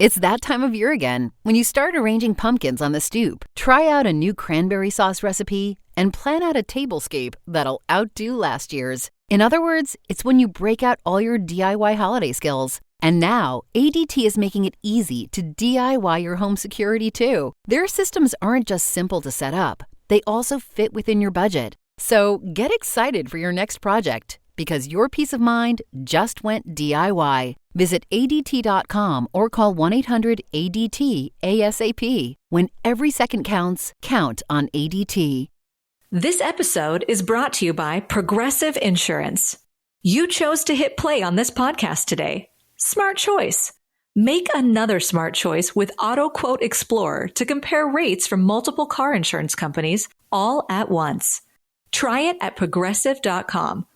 It's that time of year again. When you start arranging pumpkins on the stoop, try out a new cranberry sauce recipe, and plan out a tablescape that'll outdo last year's. In other words, it's when you break out all your DIY holiday skills. And now, ADT is making it easy to DIY your home security too. Their systems aren't just simple to set up, they also fit within your budget. So get excited for your next project, because your peace of mind just went DIY. Visit ADT.com or call 1-800-ADT-ASAP. When every second counts, count on ADT. This episode is brought to you by Progressive Insurance. You chose to hit play on this podcast today. Smart choice. Make another smart choice with Auto Quote Explorer to compare rates from multiple car insurance companies all at once. Try it at Progressive.com.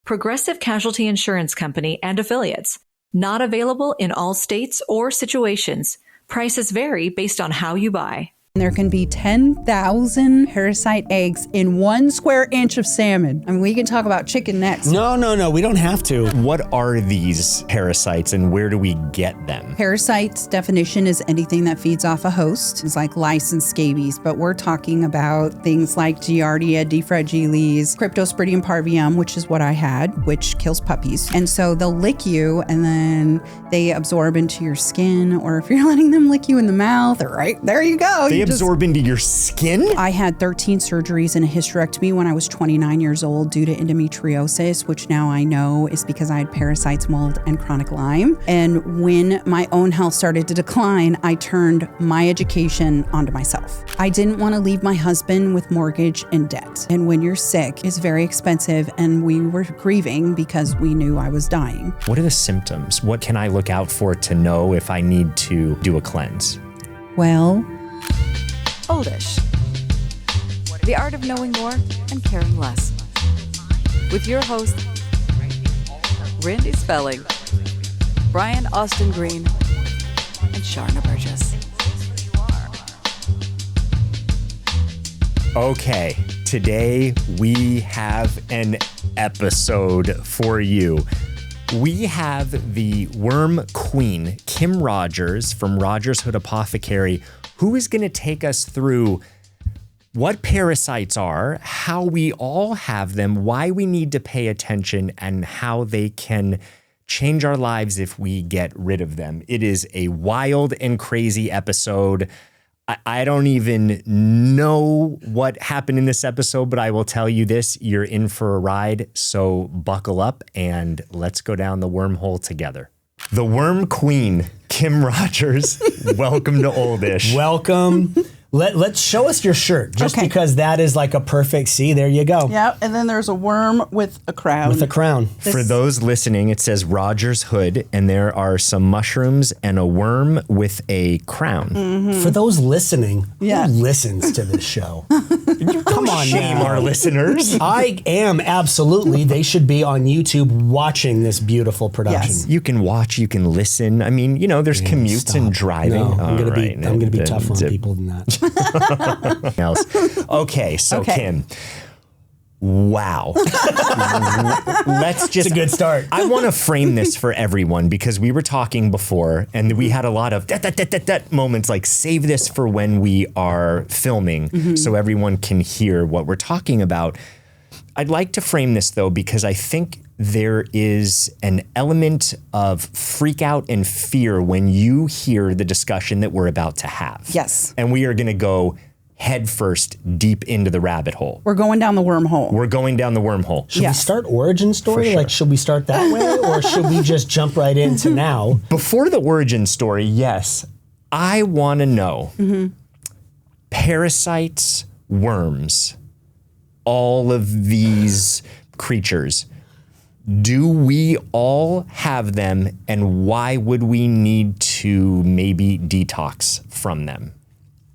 Progressive Casualty Insurance Company and Affiliates. Not available in all states or situations. Prices vary based on how you buy. There can be 10,000 parasite eggs in 1 square inch of salmon. I mean, we can talk about chicken next. No, we don't have to. What are these parasites and where do we get them? Parasites definition is anything that feeds off a host. It's like lice and scabies, but we're talking about things like Giardia diffragilis, Cryptosporidium parvium, which is what I had, which kills puppies. And so they'll lick you and then they absorb into your skin, or if you're letting them lick you in the mouth, right there you go. They absorb into your skin? I had 13 surgeries and a hysterectomy when I was 29 years old due to endometriosis, which now I know is because I had parasites, mold, and chronic Lyme. And when my own health started to decline, I turned my education onto myself. I didn't want to leave my husband with mortgage and debt. And when you're sick, it's very expensive, and we were grieving because we knew I was dying. What are the symptoms? What can I look out for to know if I need to do a cleanse? Well, Oldish. The art of knowing more and caring less. With your hosts, Randy Spelling, Brian Austin Green, and Sharna Burgess. Okay, today we have an episode for you. We have the worm queen, Kim Rogers from Rogers Hood Apothecary, who is going to take us through what parasites are, how we all have them, why we need to pay attention, and how they can change our lives if we get rid of them. It is a wild and crazy episode. I don't even know what happened in this episode, but I will tell you this, you're in for a ride, so buckle up and let's go down the wormhole together. The worm queen, Kim Rogers, welcome to Oldish. Welcome. Let's show us your shirt, just because that is like a perfect, see, there you go. yeah, and then there's a worm with a crown. With a crown. For those listening, it says Rogers Hood, and there are some mushrooms and a worm with a crown. Mm-hmm. For those listening, Yeah. who listens to this show? Come on, Shame now. our listeners. I am, absolutely. They should be on YouTube watching this beautiful production. Yes. You can watch, you can listen. I mean, there's commutes Stop. and driving. No, I'm gonna All be right. tough on people than that. Else. Okay, so Okay. Kim, wow. Let's just. It's a good start. I want to frame this for everyone because we were talking before and we had a lot of that moments like save this for when we are filming so everyone can hear what we're talking about. I'd like to frame this though because I think there is an element of freak out and fear when you hear the discussion that we're about to have. Yes. And we are going to go headfirst deep into the rabbit hole. We're going down the wormhole. We're going down the wormhole. Should we start origin story? For sure. Like, should we start that way? Or should we just jump right into now? Before the origin story, yes, I want to know parasites, worms, all of these creatures. Do we all have them, and why would we need to maybe detox from them?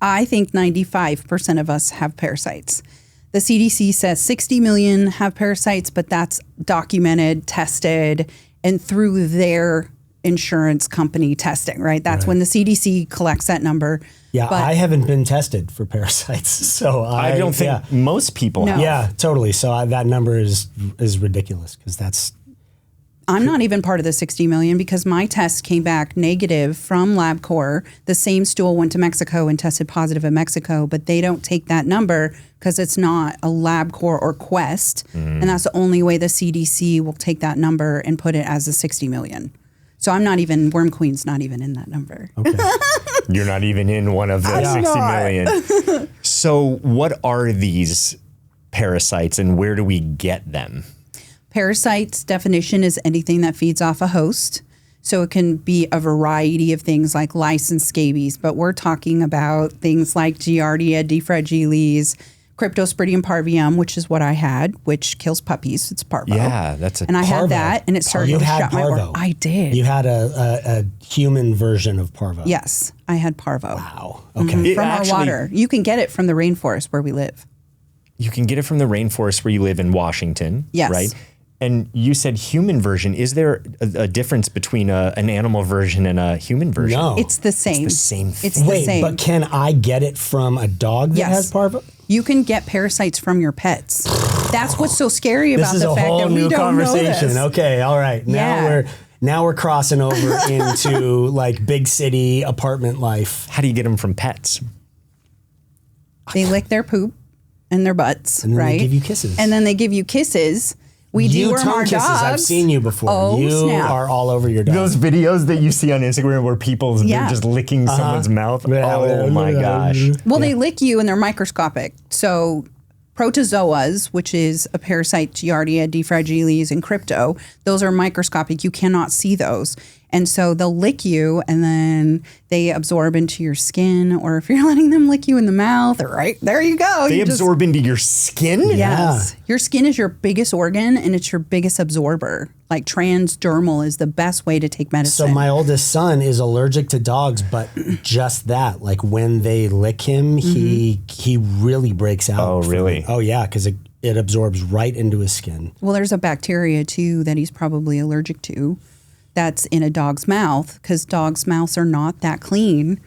I think 95% of us have parasites. The CDC says 60 million have parasites, but that's documented, tested, and through their insurance company testing, right? That's when the CDC collects that number. Yeah, But I haven't been tested for parasites, so I don't think most people have. Yeah, totally. So that number is ridiculous because I'm not even part of the 60 million because my test came back negative from LabCorp. The same stool went to Mexico and tested positive in Mexico, but they don't take that number because it's not a LabCorp or Quest. And that's the only way the CDC will take that number and put it as a 60 million. So I'm not even, Worm Queen's not even in that number. Okay. You're not even in one of the 60 million. So what are these parasites and where do we get them? Parasites definition is anything that feeds off a host. So it can be a variety of things like lice and scabies, but we're talking about things like Giardia, diffragiles, Cryptosporidium parvium, which is what I had, which kills puppies. It's parvo. Yeah, that's a And I had Parvo. that, and it started You to had shut my parvo. I did. You had a human version of parvo. Yes, I had parvo. Wow. Okay. It From actually- our water. You can get it from the rainforest where we live. You can get it from the rainforest where you live in Washington, Yes. right? And you said human version. Is there a difference between an animal version and a human version? No. It's the same. the same thing. It's the Wait, same. but can I get it from a dog that Yes. has parvo? You can get parasites from your pets. That's what's so scary This about is the a fact whole that we new don't know conversation. this. Okay, all right. Now we're crossing over into like big city apartment life. How do you get them from pets? They lick their poop and their butts, And then right? they give you kisses. And then they give you kisses. We You deworm tongue our kisses. dogs. I've seen you before. Oh, you snap. are all over your dog. Those videos that you see on Instagram where people Yeah. are just licking someone's mouth. Yeah, Oh my gosh. Well, they lick you and they're microscopic. So protozoas, which is a parasite, Giardia, diffragiles, and crypto, those are microscopic. You cannot see those. And so they'll lick you and then they absorb into your skin, or if you're letting them lick you in the mouth, right there you go. They You just- absorb into your skin? Yes. Your skin is your biggest organ and it's your biggest absorber. Like transdermal is the best way to take medicine. So my oldest son is allergic to dogs, but just that, like when they lick him, he really breaks out. Oh, from really? it. Oh, yeah, because it absorbs right into his skin. Well, there's a bacteria too that he's probably allergic to that's in a dog's mouth because dogs' mouths are not that clean.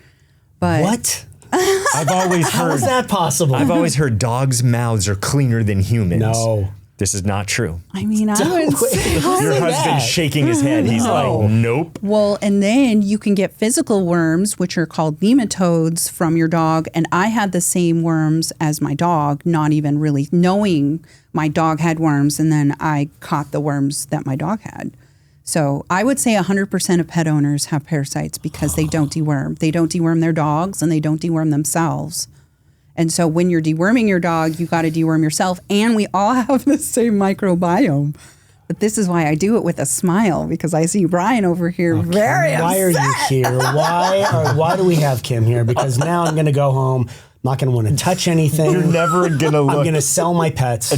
But What? I've always How is heard that possible? I've always heard dogs' mouths are cleaner than humans. No. This is not true. I mean, I would say. Your husband's shaking his head. He's like, nope. Well, and then you can get physical worms, which are called nematodes, from your dog. And I had the same worms as my dog, not even really knowing my dog had worms. And then I caught the worms that my dog had. So I would say 100% of pet owners have parasites because they don't deworm. They don't deworm their dogs and they don't deworm themselves. And so when you're deworming your dog, you got to deworm yourself. And we all have the same microbiome. But this is why I do it with a smile, because I see Brian over here very upset. Why are you here? Why do we have Kim here? Because now I'm going to go home. I'm not going to want to touch anything. You're never going to look. I'm going to sell my pets,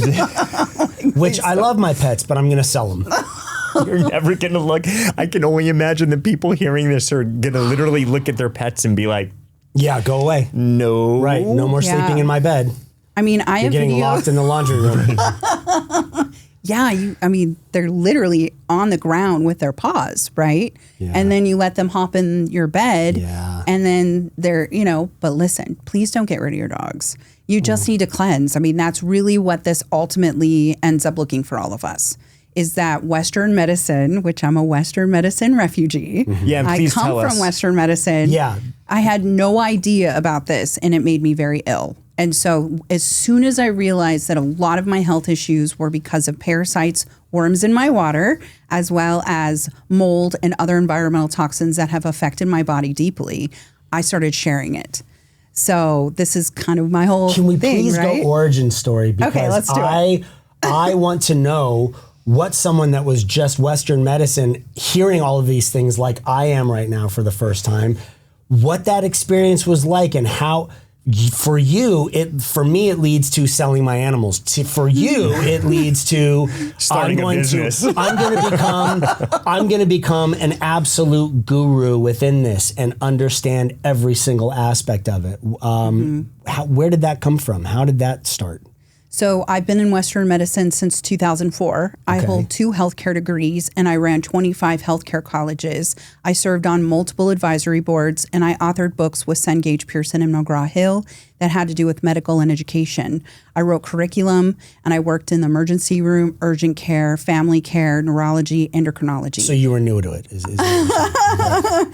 which I love my pets, but I'm going to sell them. You're never going to look. I can only imagine the people hearing this are going to literally look at their pets and be like, Yeah, go away. no. Right. No more Yeah. sleeping in my bed. I mean, I You're have getting videos. locked in the laundry room. Yeah, I mean, they're literally on the ground with their paws, right? Yeah. And then you let them hop in your bed. Yeah. And then they're, but listen, please don't get rid of your dogs. You just need to cleanse. I mean, that's really what this ultimately ends up looking for all of us. Is that Western medicine, which I'm a Western medicine refugee. Yeah, and I please come tell from us. Western medicine. Yeah. I had no idea about this and it made me very ill. And so as soon as I realized that a lot of my health issues were because of parasites, worms in my water, as well as mold and other environmental toxins that have affected my body deeply, I started sharing it. So this is kind of my whole Can we thing, please right? go origin story? Because Okay, let's do it. I want to know what someone that was just Western medicine, hearing all of these things like I am right now for the first time, what that experience was like and how. For you, for me, it leads to selling my animals. For you, it leads to Starting a business. I'm going to become an absolute guru within this and understand every single aspect of it. Where did that come from? How did that start? So I've been in Western medicine since 2004. I hold 2 healthcare degrees and I ran 25 healthcare colleges. I served on multiple advisory boards and I authored books with Cengage, Pearson, and McGraw-Hill that had to do with medical and education. I wrote curriculum and I worked in the emergency room, urgent care, family care, neurology, endocrinology. So you were new to it.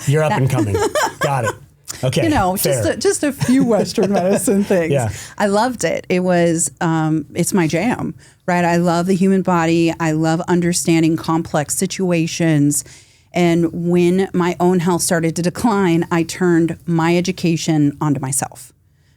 You're up and coming. Got it. Okay, you know, just a few Western medicine things. Yeah. I loved it. It was, it's my jam, right? I love the human body. I love understanding complex situations. And when my own health started to decline, I turned my education onto myself.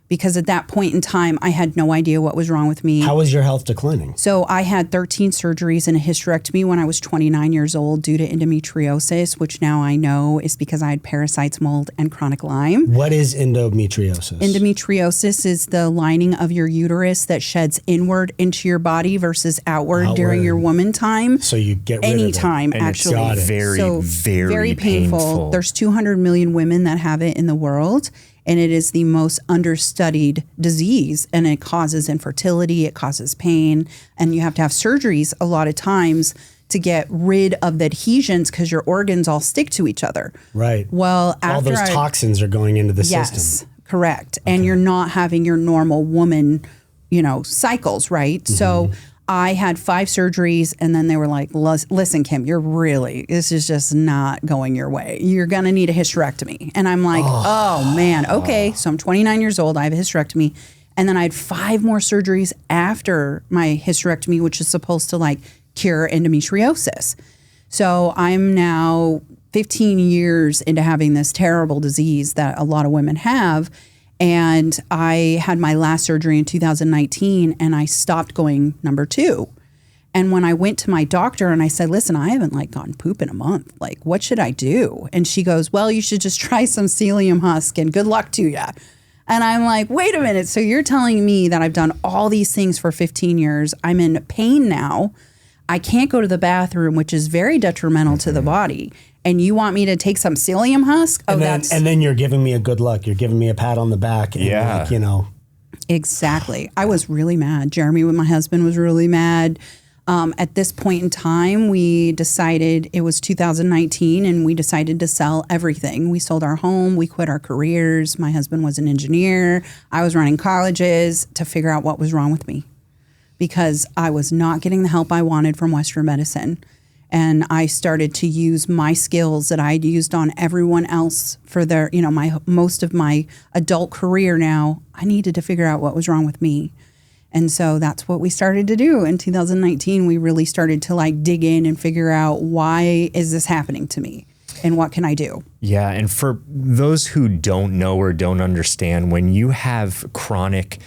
Because at that point in time, I had no idea what was wrong with me. How was your health declining? So I had 13 surgeries and a hysterectomy when I was 29 years old due to endometriosis, which now I know is because I had parasites, mold, and chronic Lyme. What is endometriosis? Endometriosis is the lining of your uterus that sheds inward into your body versus outward. During your woman time. So you get rid anytime, of it. actually. It's very painful. There's 200 million women that have it in the world. And it is the most understudied disease, and it causes infertility, it causes pain, and you have to have surgeries a lot of times to get rid of the adhesions because your organs all stick to each other. Right. Well, all those toxins are going into the system. Yes, correct. Okay. And you're not having your normal woman, cycles, right? Mm-hmm. So I had 5 surgeries and then they were like, listen, Kim, this is just not going your way. You're going to need a hysterectomy. And I'm like, oh man. Okay. So I'm 29 years old. I have a hysterectomy. And then I had 5 more surgeries after my hysterectomy, which is supposed to cure endometriosis. So I'm now 15 years into having this terrible disease that a lot of women have. And I had my last surgery in 2019 and I stopped going number 2. And when I went to my doctor and I said, listen, I haven't gotten poop in a month. What should I do? And she goes, well, you should just try some psyllium husk and good luck to you. And I'm like, wait a minute. So you're telling me that I've done all these things for 15 years. I'm in pain now. I can't go to the bathroom, which is very detrimental to the body. And you want me to take some psyllium husk? And then you're giving me a good luck. You're giving me a pat on the back. And Exactly. I was really mad. Jeremy, my husband, was really mad. At this point in time, we decided, it was 2019, and we decided to sell everything. We sold our home. We quit our careers. My husband was an engineer. I was running colleges to figure out what was wrong with me because I was not getting the help I wanted from Western medicine. And I started to use my skills that I'd used on everyone else for their, most of my adult career now. I needed to figure out what was wrong with me. And so that's what we started to do. In 2019, we really started to dig in and figure out, why is this happening to me? And what can I do? Yeah. And for those who don't know or don't understand, when you have chronic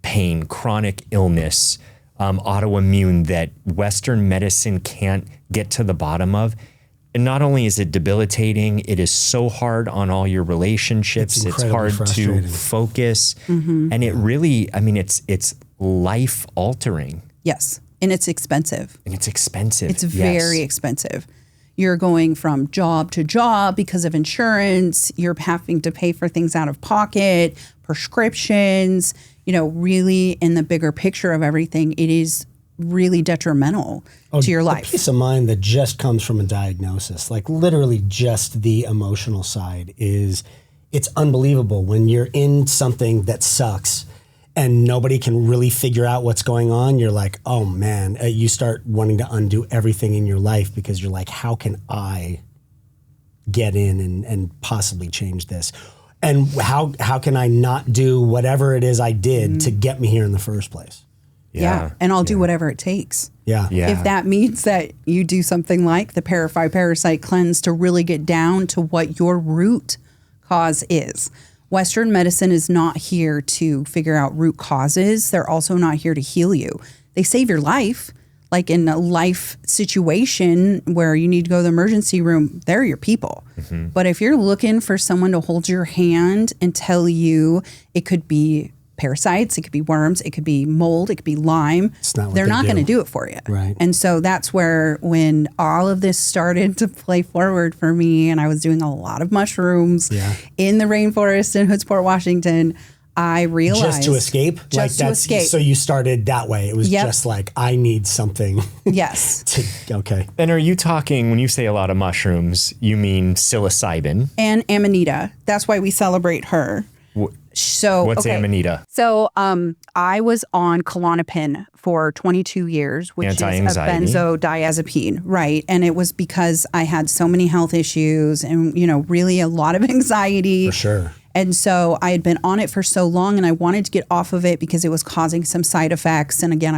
pain, chronic illness, autoimmune that Western medicine can't get to the bottom of, and not only is it debilitating, it is so hard on all your relationships. It's hard to focus. Mm-hmm. And it really, it's life altering. Yes. And it's expensive. It's very expensive. You're going from job to job because of insurance. You're having to pay for things out of pocket, prescriptions. Really in the bigger picture of everything, it is really detrimental to your life. The peace of mind that just comes from a diagnosis, literally just the emotional side, it's unbelievable when you're in something that sucks and nobody can really figure out what's going on. You're like, oh man, you start wanting to undo everything in your life because you're like, how can I get in and possibly change this? And how can I not do whatever it is I did to get me here in the first place? Yeah. And I'll do whatever it takes. Yeah. If that means that you do something like the Parasite Cleanse to really get down to what your root cause is. Western medicine is not here to figure out root causes. They're also not here to heal you. They save your life. In a life situation where you need to go to the emergency room, they're your people. Mm-hmm. But if you're looking for someone to hold your hand and tell you, it could be parasites, it could be worms, it could be mold, it could be Lyme, they're not going to do it for you. Right. And so that's where, when all of this started to play forward for me, and I was doing a lot of mushrooms in the rainforest in Hoodsport, Washington, I realized. Just to escape? Just to escape. So you started that way. It was just like, I need something. Yes. Okay. And are you talking, when you say a lot of mushrooms, you mean psilocybin? And Amanita. That's why we celebrate her. So what's Amanita? So I was on Klonopin for 22 years, which is a benzodiazepine, right? And it was because I had so many health issues and, really a lot of anxiety. For sure. And so I had been on it for so long and I wanted to get off of it because it was causing some side effects. And again,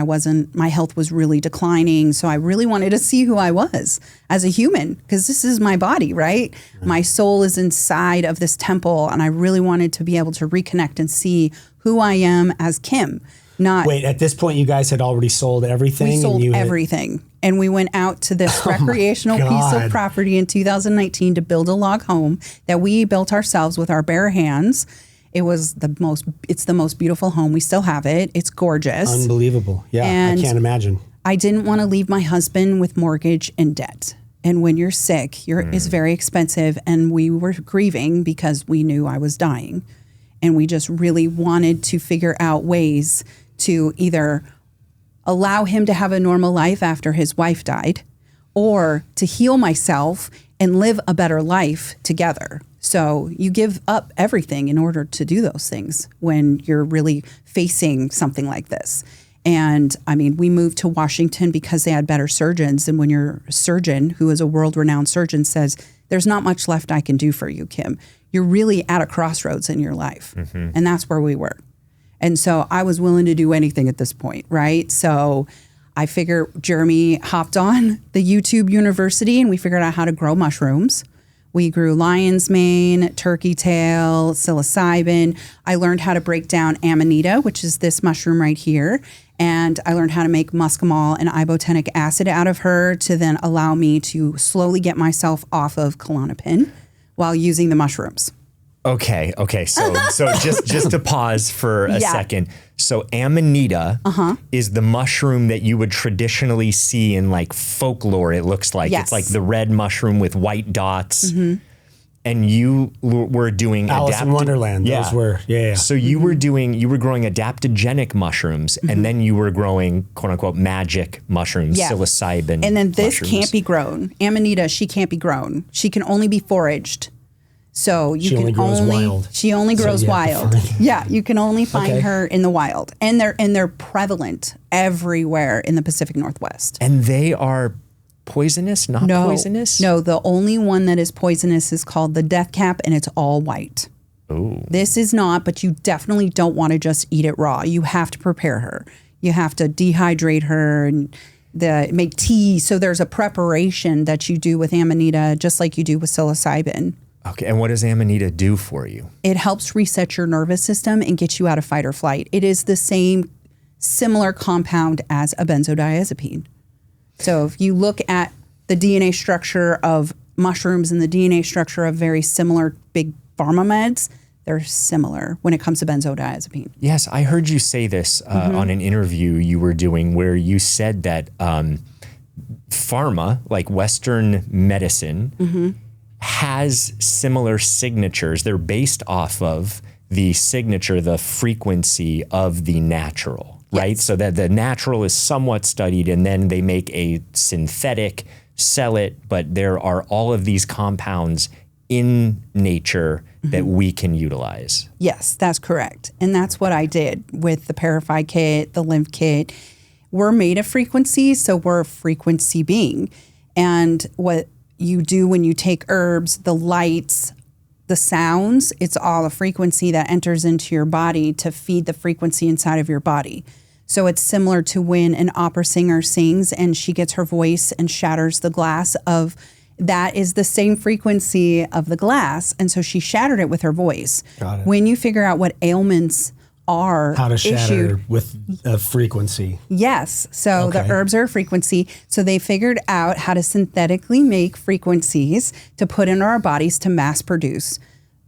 my health was really declining. So I really wanted to see who I was as a human because this is my body, right? My soul is inside of this temple. And I really wanted to be able to reconnect and see who I am as Kim. Wait, at this point, you guys had already sold everything? We sold everything. And we went out to this recreational piece of property in 2019 to build a log home that we built ourselves with our bare hands. It's the most beautiful home. We still have it. It's gorgeous. Unbelievable. Yeah, and I can't imagine. I didn't want to leave my husband with mortgage and debt. And when you're sick, it's very expensive. And we were grieving because we knew I was dying. And we just really wanted to figure out ways to either allow him to have a normal life after his wife died or to heal myself and live a better life together. So you give up everything in order to do those things when you're really facing something like this. And I mean, we moved to Washington because they had better surgeons. And when your surgeon, who is a world-renowned surgeon, says, there's not much left I can do for you, Kim, you're really at a crossroads in your life. Mm-hmm. And that's where we were. And so I was willing to do anything at this point, right? So I figure Jeremy hopped on the YouTube University and we figured out how to grow mushrooms. We grew lion's mane, turkey tail, psilocybin. I learned how to break down Amanita, which is this mushroom right here. And I learned how to make muscimol and ibotenic acid out of her to then allow me to slowly get myself off of Klonopin while using the mushrooms. Okay. So just to pause for a second. So Amanita is the mushroom that you would traditionally see in like folklore. It looks like it's like the red mushroom with white dots. Mm-hmm. And you were doing Alice in Wonderland. Those were So you were growing adaptogenic mushrooms, and then you were growing quote unquote magic mushrooms, psilocybin. And then this mushrooms. can't be grown. Amanita, she can't be grown. She can only be foraged. So she only grows wild. Yeah, you can only find her in the wild, and they're prevalent everywhere in the Pacific Northwest. And they are poisonous, poisonous? No, the only one that is poisonous is called the death cap, and it's all white. Ooh. This is not, but you definitely don't want to just eat it raw. You have to prepare her. You have to dehydrate her and make tea. So there's a preparation that you do with Amanita, just like you do with psilocybin. Okay, and what does Amanita do for you? It helps reset your nervous system and get you out of fight or flight. It is the similar compound as a benzodiazepine. So if you look at the DNA structure of mushrooms and the DNA structure of very similar big pharma meds, they're similar when it comes to benzodiazepine. Yes, I heard you say this on an interview you were doing where you said that pharma, like Western medicine, has similar signatures. They're based off of the signature, the frequency of the natural, right? So that the natural is somewhat studied and then they make a synthetic, sell it, but there are all of these compounds in nature that we can utilize. Yes, that's correct. And that's what I did with the Parafy kit, the lymph kit. We're made of frequency, so we're a frequency being. And what you do when you take herbs, the lights, the sounds, it's all a frequency that enters into your body to feed the frequency inside of your body. So it's similar to when an opera singer sings and she gets her voice and shatters the glass of, that is the same frequency of the glass. And so she shattered it with her voice. Got it. When you figure out what ailments are how to shatter issued with a frequency. Yes. So the herbs are a frequency. So they figured out how to synthetically make frequencies to put into our bodies to mass produce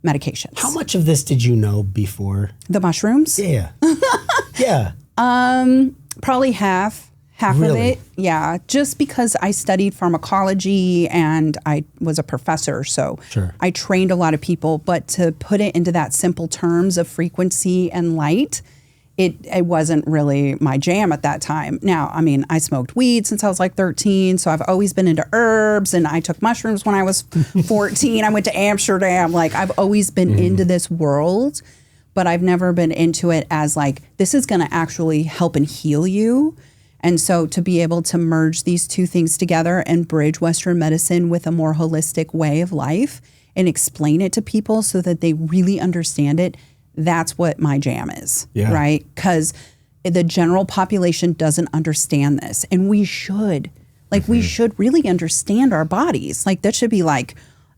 medications. How much of this did you know before? The mushrooms? Yeah. Yeah. Probably half Half Really? of it, yeah, just because I studied pharmacology and I was a professor, so Sure. I trained a lot of people. But to put it into that simple terms of frequency and light, it wasn't really my jam at that time. Now, I mean, I smoked weed since I was like 13, so I've always been into herbs, and I took mushrooms when I was 14. I went to Amsterdam. Like, I've always been into this world, but I've never been into it as like, this is going to actually help and heal you. And so to be able to merge these two things together and bridge Western medicine with a more holistic way of life and explain it to people so that they really understand it, that's what my jam is, right? Because the general population doesn't understand this. And we should. Like, we should really understand our bodies. Like, that should be like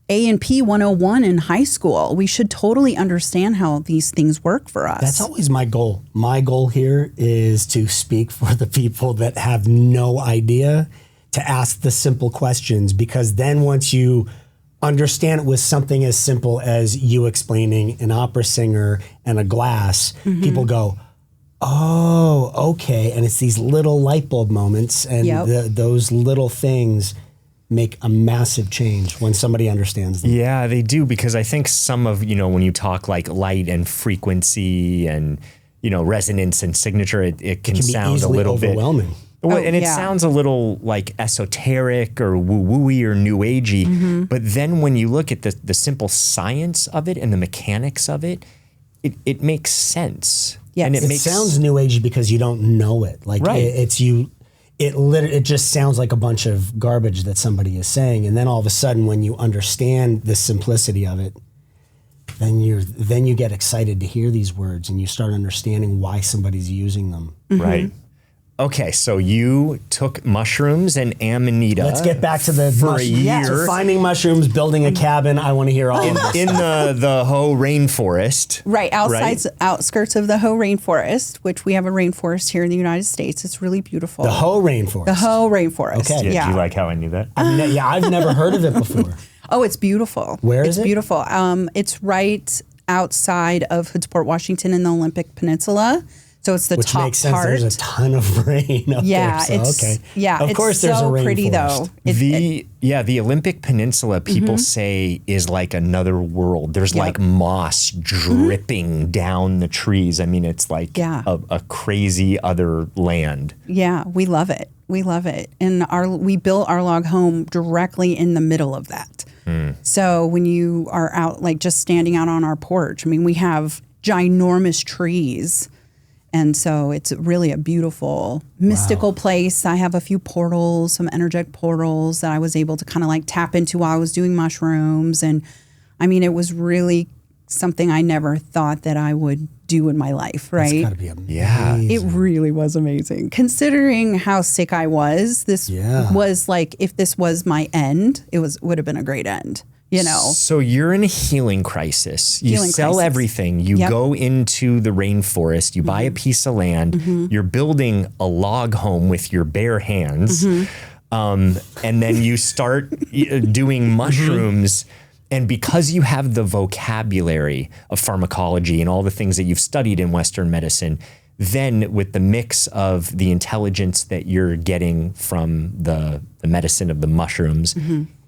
A&P 101 in high school. We should totally understand how these things work for us. That's always my goal. My goal here is to speak for the people that have no idea, to ask the simple questions, because then once you understand it with something as simple as you explaining an opera singer and a glass, people go, oh, okay. And it's these little light bulb moments, and those little things make a massive change when somebody understands them. Yeah, they do, because I think some of, when you talk like light and frequency and, resonance and signature, it can sound a little overwhelming. And it sounds a little like esoteric or woo-wooey or new agey. But then when you look at the simple science of it and the mechanics of it, it makes sense. Yes. And It sounds new agey because you don't know it. Like, it just sounds like a bunch of garbage that somebody is saying. And then all of a sudden, when you understand the simplicity of it, then you get excited to hear these words and you start understanding why somebody's using them. Right. Okay, so you took mushrooms and amanita. Let's get back to the for a year. So finding mushrooms, building a cabin. I want to hear all of this. In the Hoh rainforest. Right, outskirts of the Hoh rainforest, which we have a rainforest here in the United States. It's really beautiful. The Hoh rainforest. The Hoh rainforest. Okay. Yeah. Do you like how I knew that? I've never heard of it before. Oh, it's beautiful. Where is it? It's beautiful. It's right outside of Hoodsport, Washington, in the Olympic Peninsula. So it's the Which top makes sense. part. There's a ton of rain up there. So, of course, there's a rainforest. Pretty though. The Olympic Peninsula, people say, is like another world. There's like moss dripping down the trees. I mean, it's like a crazy other land. Yeah, we love it. We love it. And we built our log home directly in the middle of that. So when you are out, like just standing out on our porch, I mean, we have ginormous trees. And so it's really a beautiful, mystical place. I have a few portals, some energetic portals that I was able to kind of like tap into while I was doing mushrooms. And I mean, it was really something I never thought that I would do in my life, right? It's got to be amazing. Yeah. It really was amazing. Considering how sick I was, this was like, if this was my end, would have been a great end. So you're in a healing crisis. You sell everything. You go into the rainforest. You buy a piece of land. You're building a log home with your bare hands. And then you start doing mushrooms. And because you have the vocabulary of pharmacology and all the things that you've studied in Western medicine, then with the mix of the intelligence that you're getting from the medicine of the mushrooms,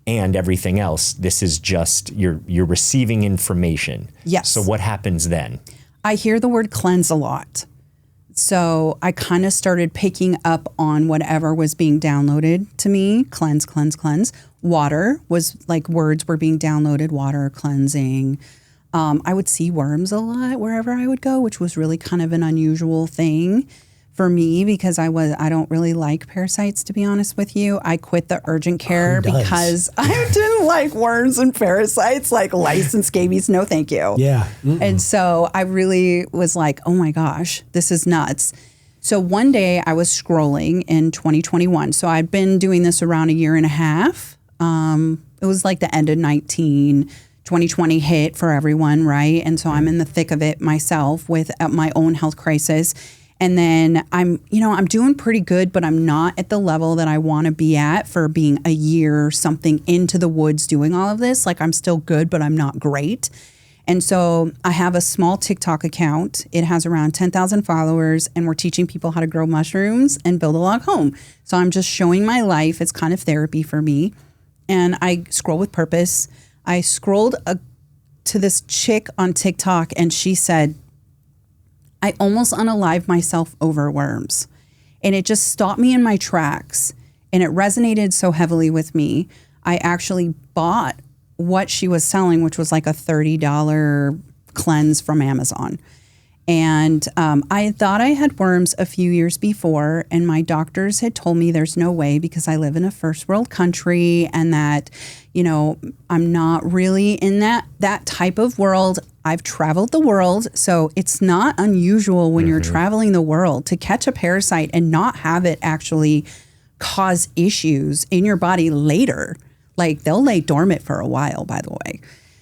and everything else, this is just, you're receiving information. Yes. So what happens then? I hear the word cleanse a lot. So I kind of started picking up on whatever was being downloaded to me. Cleanse, cleanse, cleanse. Water was like, words were being downloaded, water, cleansing. I would see worms a lot wherever I would go, which was really kind of an unusual thing for me, because I don't really like parasites, to be honest with you. I quit the urgent care because I didn't like worms and parasites, like lice and scabies. No, thank you. Yeah. And so I really was like, oh my gosh, this is nuts. So one day I was scrolling in 2021. So I'd been doing this around a year and a half. It was like the end of 2020 hit for everyone, right? And so I'm in the thick of it myself with my own health crisis. And then I'm doing pretty good, but I'm not at the level that I want to be at for being a year something into the woods doing all of this. Like, I'm still good, but I'm not great. And so I have a small TikTok account. It has around 10,000 followers, and we're teaching people how to grow mushrooms and build a log home. So I'm just showing my life. It's kind of therapy for me. And I scroll with purpose. I scrolled to this chick on TikTok, and she said, I almost unalived myself over worms. And it just stopped me in my tracks. And it resonated so heavily with me. I actually bought what she was selling, which was like a $30 cleanse from Amazon. And I thought I had worms a few years before, and my doctors had told me there's no way because I live in a first world country and that, you know, I'm not really in that type of world. I've traveled the world, so it's not unusual when you're traveling the world to catch a parasite and not have it actually cause issues in your body later. Like, they'll lay dormant for a while, by the way.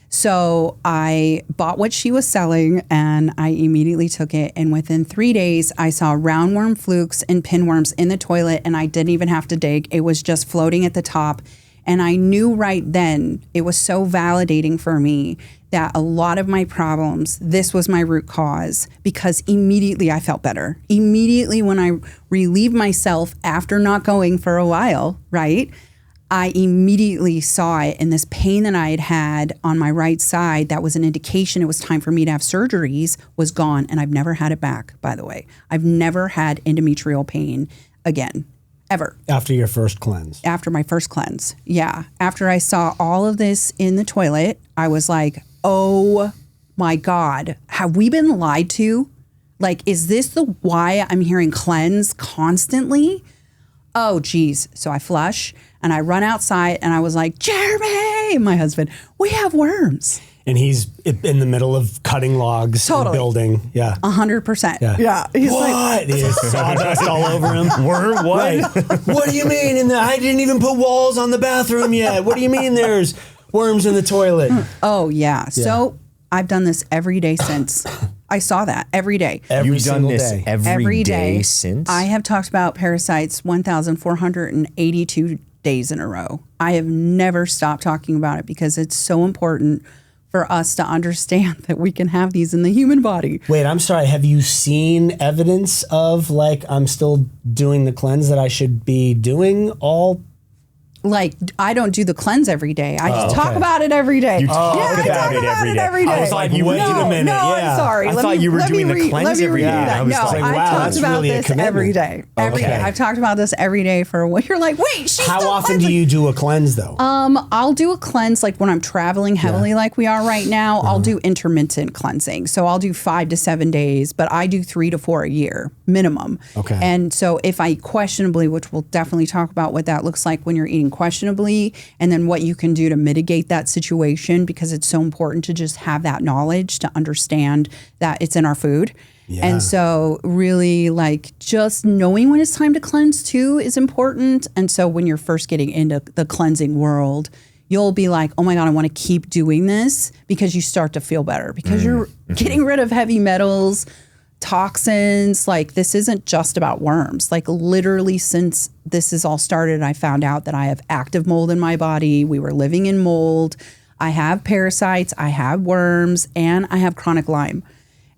So I bought what she was selling, and I immediately took it. And within 3 days, I saw roundworm flukes and pinworms in the toilet, and I didn't even have to dig. It was just floating at the top. And I knew right then, it was so validating for me that a lot of my problems, this was my root cause, because immediately I felt better. Immediately when I relieved myself after not going for a while, right? I immediately saw it, and this pain that I had on my right side, that was an indication it was time for me to have surgeries, was gone. And I've never had it back, by the way. I've never had endometrial pain again, ever. After your first cleanse? After my first cleanse, yeah. After I saw all of this in the toilet, I was like, oh my God, have we been lied to? Like, is this why I'm hearing cleanse constantly? Oh, geez. So I flush and I run outside and I was like, Jeremy, my husband, we have worms. And he's in the middle of cutting logs and building. Yeah. 100%. Yeah. He's what? There's sawdust all over him. Worm? What? Right. What do you mean? I didn't even put walls on the bathroom yet. What do you mean there's worms in the toilet? Oh, yeah. So I've done this every day since. I saw that every day. You've done this every day since? I have talked about parasites 1,482 days in a row. I have never stopped talking about it because it's so important for us to understand that we can have these in the human body. Wait, I'm sorry. Have you seen evidence of, like, I'm still doing the cleanse that I should be doing all? Like, I don't do the cleanse every day. I just talk about it every day. You talk about it every day. I was like, wait a minute. I'm sorry. I thought you were doing the cleanse every day. I was like, wow, I've talked that's about really this a commitment. every day. Every day. I've talked about this every day for a while. You're like, wait, she's How still often cleansing. do you do a cleanse, though? I'll do a cleanse like when I'm traveling heavily like we are right now. I'll do intermittent cleansing. So I'll do 5 to 7 days, but I do 3 to 4 a year minimum. Okay. And so if I eat questionably, which we'll definitely talk about what that looks like when you're eating questionably, and then what you can do to mitigate that situation, because it's so important to just have that knowledge to understand that it's in our food. Yeah. And so really, like, just knowing when it's time to cleanse too is important. And so when you're first getting into the cleansing world, you'll be like, oh my God, I want to keep doing this, because you start to feel better because you're getting rid of heavy metals, toxins. Like, this isn't just about worms. Like, literally, since this has all started, I found out that I have active mold in my body. We were living in mold. I have parasites, I have worms, and I have chronic Lyme.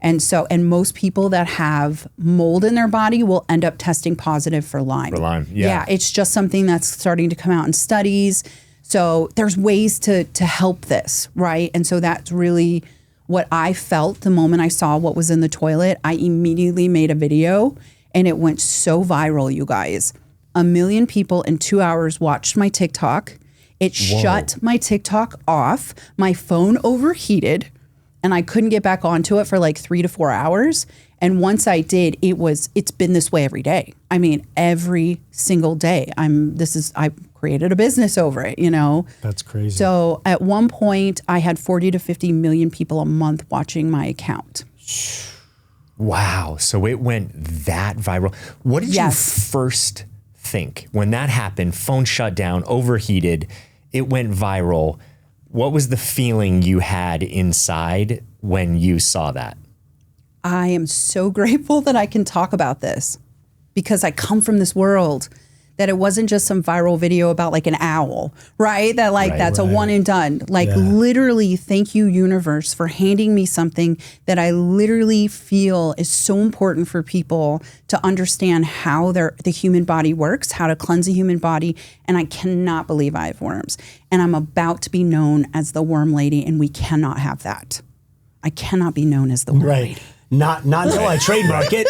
And so, and most people that have mold in their body will end up testing positive for Lyme. For Lyme, yeah. Yeah, it's just something that's starting to come out in studies. So there's ways to help this, right? And so that's really what I felt the moment I saw what was in the toilet. I immediately made a video, and it went so viral, you guys. 1 million people in 2 hours watched my TikTok. It shut my TikTok off. My phone overheated, and I couldn't get back onto it for like 3 to 4 hours. And once I did, it's been this way every day. I mean, every single day. I created a business over it, you know? That's crazy. So at one point, I had 40 to 50 million people a month watching my account. Wow. So it went that viral. What did you first think when that happened? Phone shut down, overheated, it went viral. What was the feeling you had inside when you saw that? I am so grateful that I can talk about this, because I come from this world that it wasn't just some viral video about like an owl, right? That like, that's a one and done. Like literally, thank you, universe, for handing me something that I literally feel is so important for people to understand how the human body works, how to cleanse the human body. And I cannot believe I have worms. And I'm about to be known as the worm lady, and we cannot have that. I cannot be known as the worm lady. Not until I trademark it.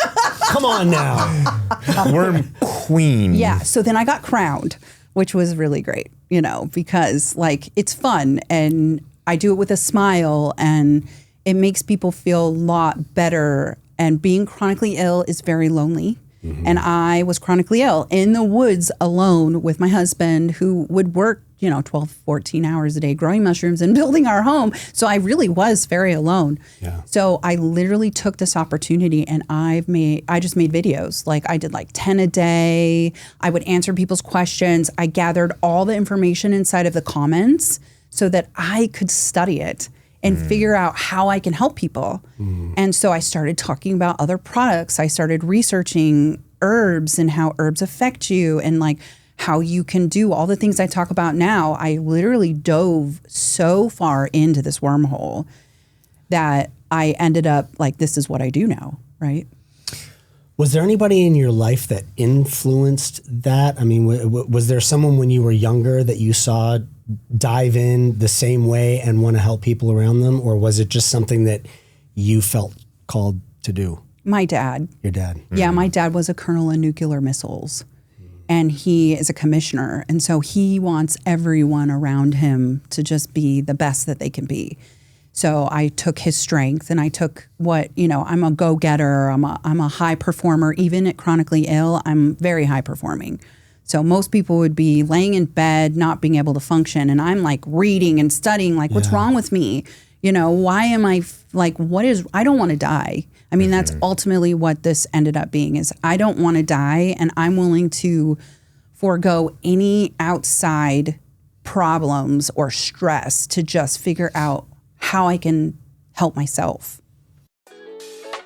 Come on now. Worm queen. Yeah. So then I got crowned, which was really great, you know, because like it's fun and I do it with a smile and it makes people feel a lot better. And being chronically ill is very lonely. And I was chronically ill in the woods alone with my husband, who would work, 12, 14 hours a day growing mushrooms and building our home. So I really was very alone. Yeah. So I literally took this opportunity and I just made videos. Like I did like 10 a day. I would answer people's questions. I gathered all the information inside of the comments so that I could study it and figure out how I can help people. And so I started talking about other products. I started researching herbs and how herbs affect you and like how you can do all the things I talk about now. I literally dove so far into this wormhole that I ended up like, this is what I do now, right? Was there anybody in your life that influenced that? I mean, was there someone when you were younger that you saw dive in the same way and want to help people around them? Or was it just something that you felt called to do? My dad. Your dad. Yeah, my dad was a colonel in nuclear missiles and he is a commissioner. And so he wants everyone around him to just be the best that they can be. So I took his strength and I took what, I'm a go-getter, I'm a high performer. Even at chronically ill, I'm very high performing. So most people would be laying in bed, not being able to function. And I'm like reading and studying, like, what's wrong with me? Why am I I don't want to die. I mean, that's ultimately what this ended up being is I don't want to die and I'm willing to forego any outside problems or stress to just figure out how I can help myself.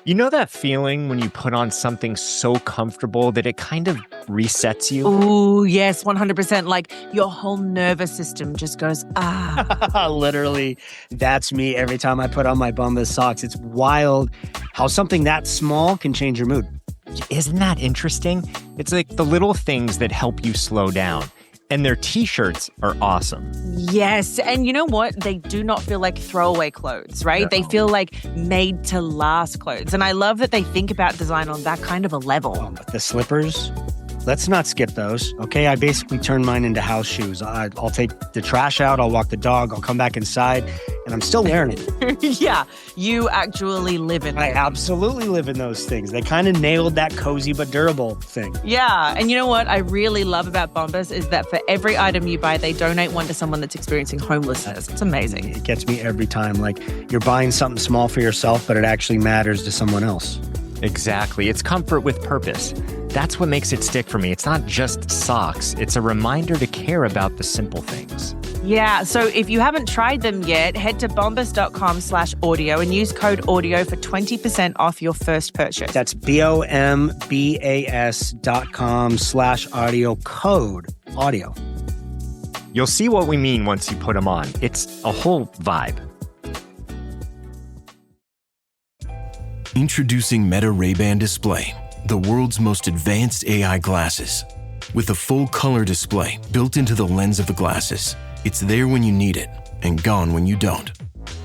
You know that feeling when you put on something so comfortable that it kind of resets you? Ooh, yes, 100%. Like your whole nervous system just goes, ah. Literally, that's me every time I put on my Bombas socks. It's wild how something that small can change your mood. Isn't that interesting? It's like the little things that help you slow down. And their t-shirts are awesome. Yes. And you know what? They do not feel like throwaway clothes, right? No. They feel like made to last clothes. And I love that they think about design on that kind of a level. But the slippers, let's not skip those, okay? I basically turned mine into house shoes. I'll take the trash out, I'll walk the dog, I'll come back inside, and I'm still wearing it. Yeah, you actually live in them. I absolutely live in those things. They kind of nailed that cozy but durable thing. Yeah, and you know what I really love about Bombas is that for every item you buy, they donate one to someone that's experiencing homelessness. It's amazing. It gets me every time. Like, you're buying something small for yourself, but it actually matters to someone else. Exactly. It's comfort with purpose. That's what makes it stick for me. It's not just socks. It's a reminder to care about the simple things. Yeah, so if you haven't tried them yet, head to bombas.com/audio and use code audio for 20% off your first purchase. That's BOMBAS.com/audio, code audio. You'll see what we mean once you put them on. It's a whole vibe. Introducing Meta Ray-Ban Display, the world's most advanced AI glasses. With a full color display built into the lens of the glasses, it's there when you need it and gone when you don't.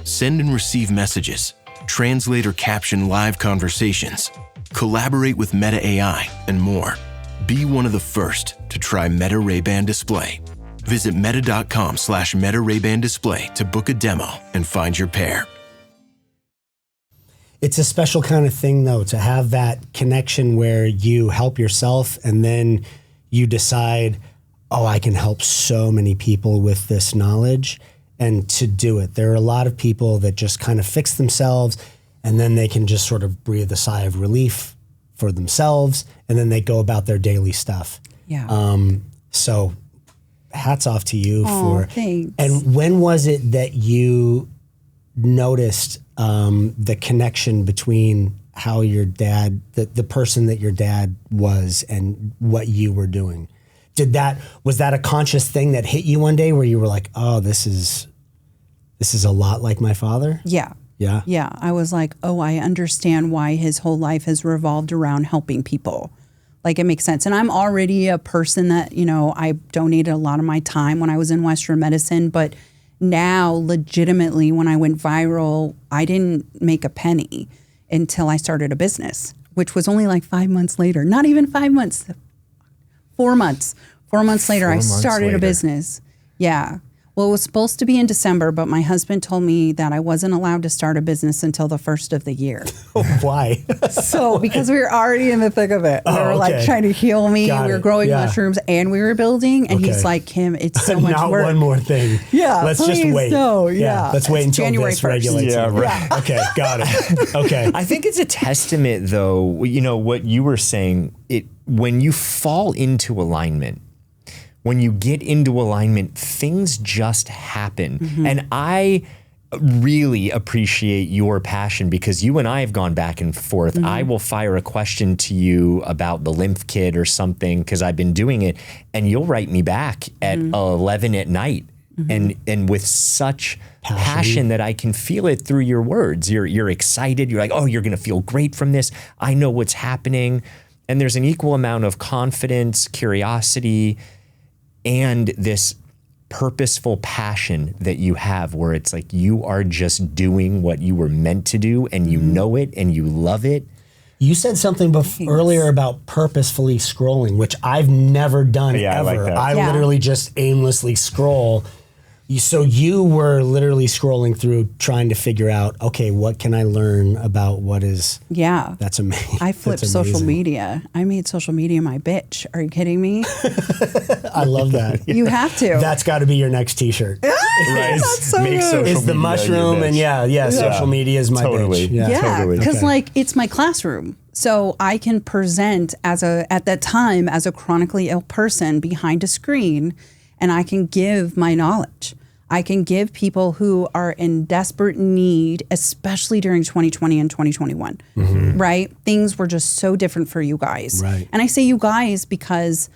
Send and receive messages, translate or caption live conversations, collaborate with Meta AI, and more. Be one of the first to try Meta Ray-Ban Display. Visit meta.com/Meta Ray-Ban Display to book a demo and find your pair. It's a special kind of thing, though, to have that connection where you help yourself and then you decide, oh, I can help so many people with this knowledge, and to do it. There are a lot of people that just kind of fix themselves and then they can just sort of breathe a sigh of relief for themselves and then they go about their daily stuff. Yeah. So hats off to you for. Thanks. And when was it that you noticed the connection between how your dad, the person that your dad was and what you were doing? was that a conscious thing that hit you one day where you were like, oh, this is a lot like my father? Yeah. Yeah. Yeah. I was like, oh, I understand why his whole life has revolved around helping people. Like, it makes sense. And I'm already a person that, I donated a lot of my time when I was in Western medicine. But now, legitimately, when I went viral, I didn't make a penny until I started a business, which was only like 5 months later. Not even 5 months. 4 months. 4 months later, I started a business. Yeah. Well, it was supposed to be in December, but my husband told me that I wasn't allowed to start a business until the first of the year. Why? So, because we were already in the thick of it. We were like trying to heal me. We were growing mushrooms and we were building. And he's like, Kim, it's so much Not work. one more thing. Yeah. Let's just wait. No, yeah. Let's wait until January this 1st. regulates. Yeah, it. right. Okay, got it. Okay. I think it's a testament, though, what you were saying, when you fall into alignment, when you get into alignment, things just happen. Mm-hmm. And I really appreciate your passion because you and I have gone back and forth. Mm-hmm. I will fire a question to you about the lymph kit or something because I've been doing it, and you'll write me back at 11 at night. And with such passion that I can feel it through your words. You're excited. You're like, oh, you're going to feel great from this. I know what's happening. And there's an equal amount of confidence, curiosity, and this purposeful passion that you have where it's like you are just doing what you were meant to do and you know it and you love it. You said something earlier about purposefully scrolling, which I've never done ever. I like that. I literally just aimlessly scroll. So you were literally scrolling through trying to figure out, okay, what can I learn about what is... Yeah. That's amazing. I flipped social media. I made social media my bitch. Are you kidding me? I love that. You have to. That's got to be your next t-shirt. Right. That's so Make good. social Is the media mushroom your bitch. and social media is my Totally. bitch. Yeah, Totally. because it's my classroom. So I can present at that time as a chronically ill person behind a screen, and I can give my knowledge. I can give people who are in desperate need, especially during 2020 and 2021, right? Things were just so different for you guys. Right. And I say you guys because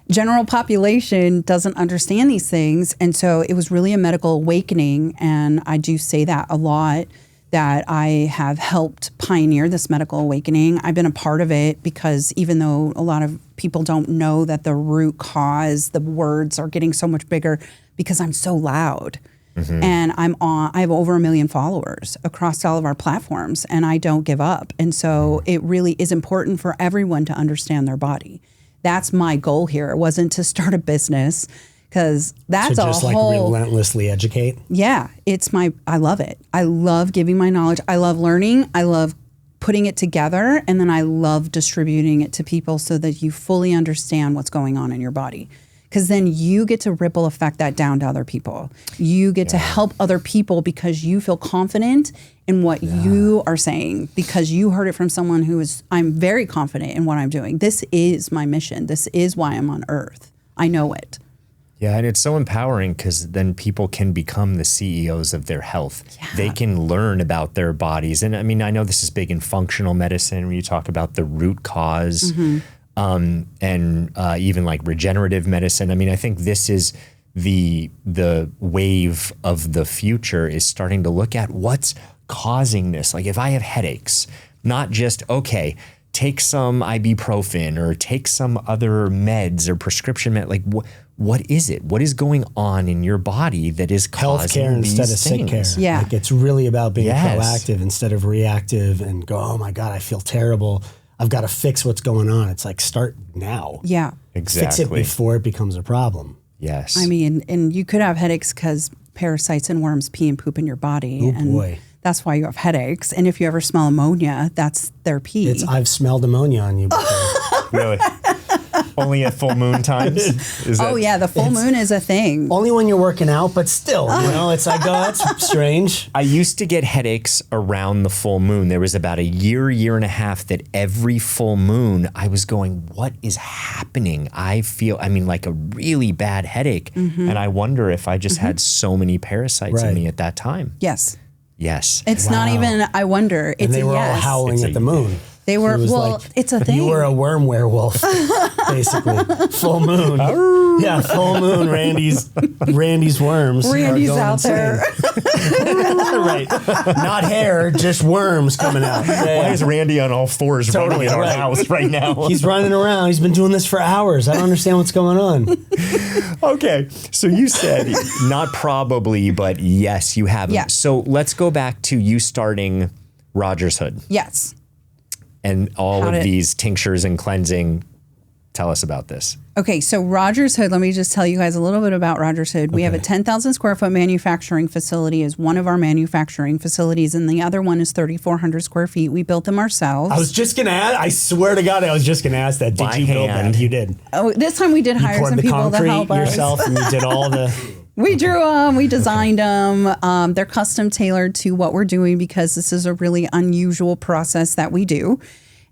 general population doesn't understand these things. And so it was really a medical awakening. And I do say that a lot, that I have helped pioneer this medical awakening. I've been a part of it because even though a lot of people don't know that the root cause, the words are getting so much bigger because I'm so loud. And I have over 1 million followers across all of our platforms, and I don't give up. And so it really is important for everyone to understand their body. That's my goal here. It wasn't to start a business, because that's to just relentlessly educate. Yeah, I love it. I love giving my knowledge. I love learning. I love putting it together, and then I love distributing it to people so that you fully understand what's going on in your body. Because then you get to ripple effect that down to other people. You get to help other people because you feel confident in what you are saying, because you heard it from someone I'm very confident in what I'm doing. This is my mission. This is why I'm on earth. I know it. Yeah, and it's so empowering because then people can become the CEOs of their health. Yeah. They can learn about their bodies. And I mean, I know this is big in functional medicine when you talk about the root cause. And even like regenerative medicine. I mean, I think this is the wave of the future is starting to look at what's causing this. Like if I have headaches, not just, okay, take some ibuprofen or take some other meds or prescription med. Like what is it? What is going on in your body that is causing healthcare these instead of sick care? Yeah. Like it's really about being proactive instead of reactive and go, oh my God, I feel terrible. I've got to fix what's going on. It's like, start now. Yeah. Exactly. Fix it before it becomes a problem. Yes. I mean, and you could have headaches because parasites and worms pee and poop in your body. Oh, and boy. That's why you have headaches. And if you ever smell ammonia, that's their pee. I've smelled ammonia on you before. Really? Only at full moon times? The full moon is a thing. Only when you're working out, but still, it's like, oh, that's strange. I used to get headaches around the full moon. There was about a year and a half that every full moon I was going, what is happening? I feel, like a really bad headache. And I wonder if I just had so many parasites in me at that time. Yes. Yes. It's not even, I wonder. It's and they were a yes. all howling at the moon. They were, It was well, like, it's a thing. You were a worm werewolf, basically. Full moon. Yeah, full moon. Randy's worms. Randy's are going out there. Right. Not hair, just worms coming out. Why is Randy on all fours running in our right. house right now? He's running around. He's been doing this for hours. I don't understand what's going on. Okay, so you said not probably, but yes, you have. Yeah. So let's go back to you starting Rogers Hood Yes. and all of these tinctures and cleansing. Tell us about this. Okay, so Rogers Hood, let me just tell you guys a little bit about Rogers Hood. We have a 10,000 square foot manufacturing facility is one of our manufacturing facilities, and the other one is 3,400 square feet. We built them ourselves. I was just going to ask, I swear to God, I was just going to ask that. Did you build that? You did. Oh, this time we did hire some people to help us. yourself and you did all the... We drew them, we designed them. They're custom tailored to what we're doing because this is a really unusual process that we do.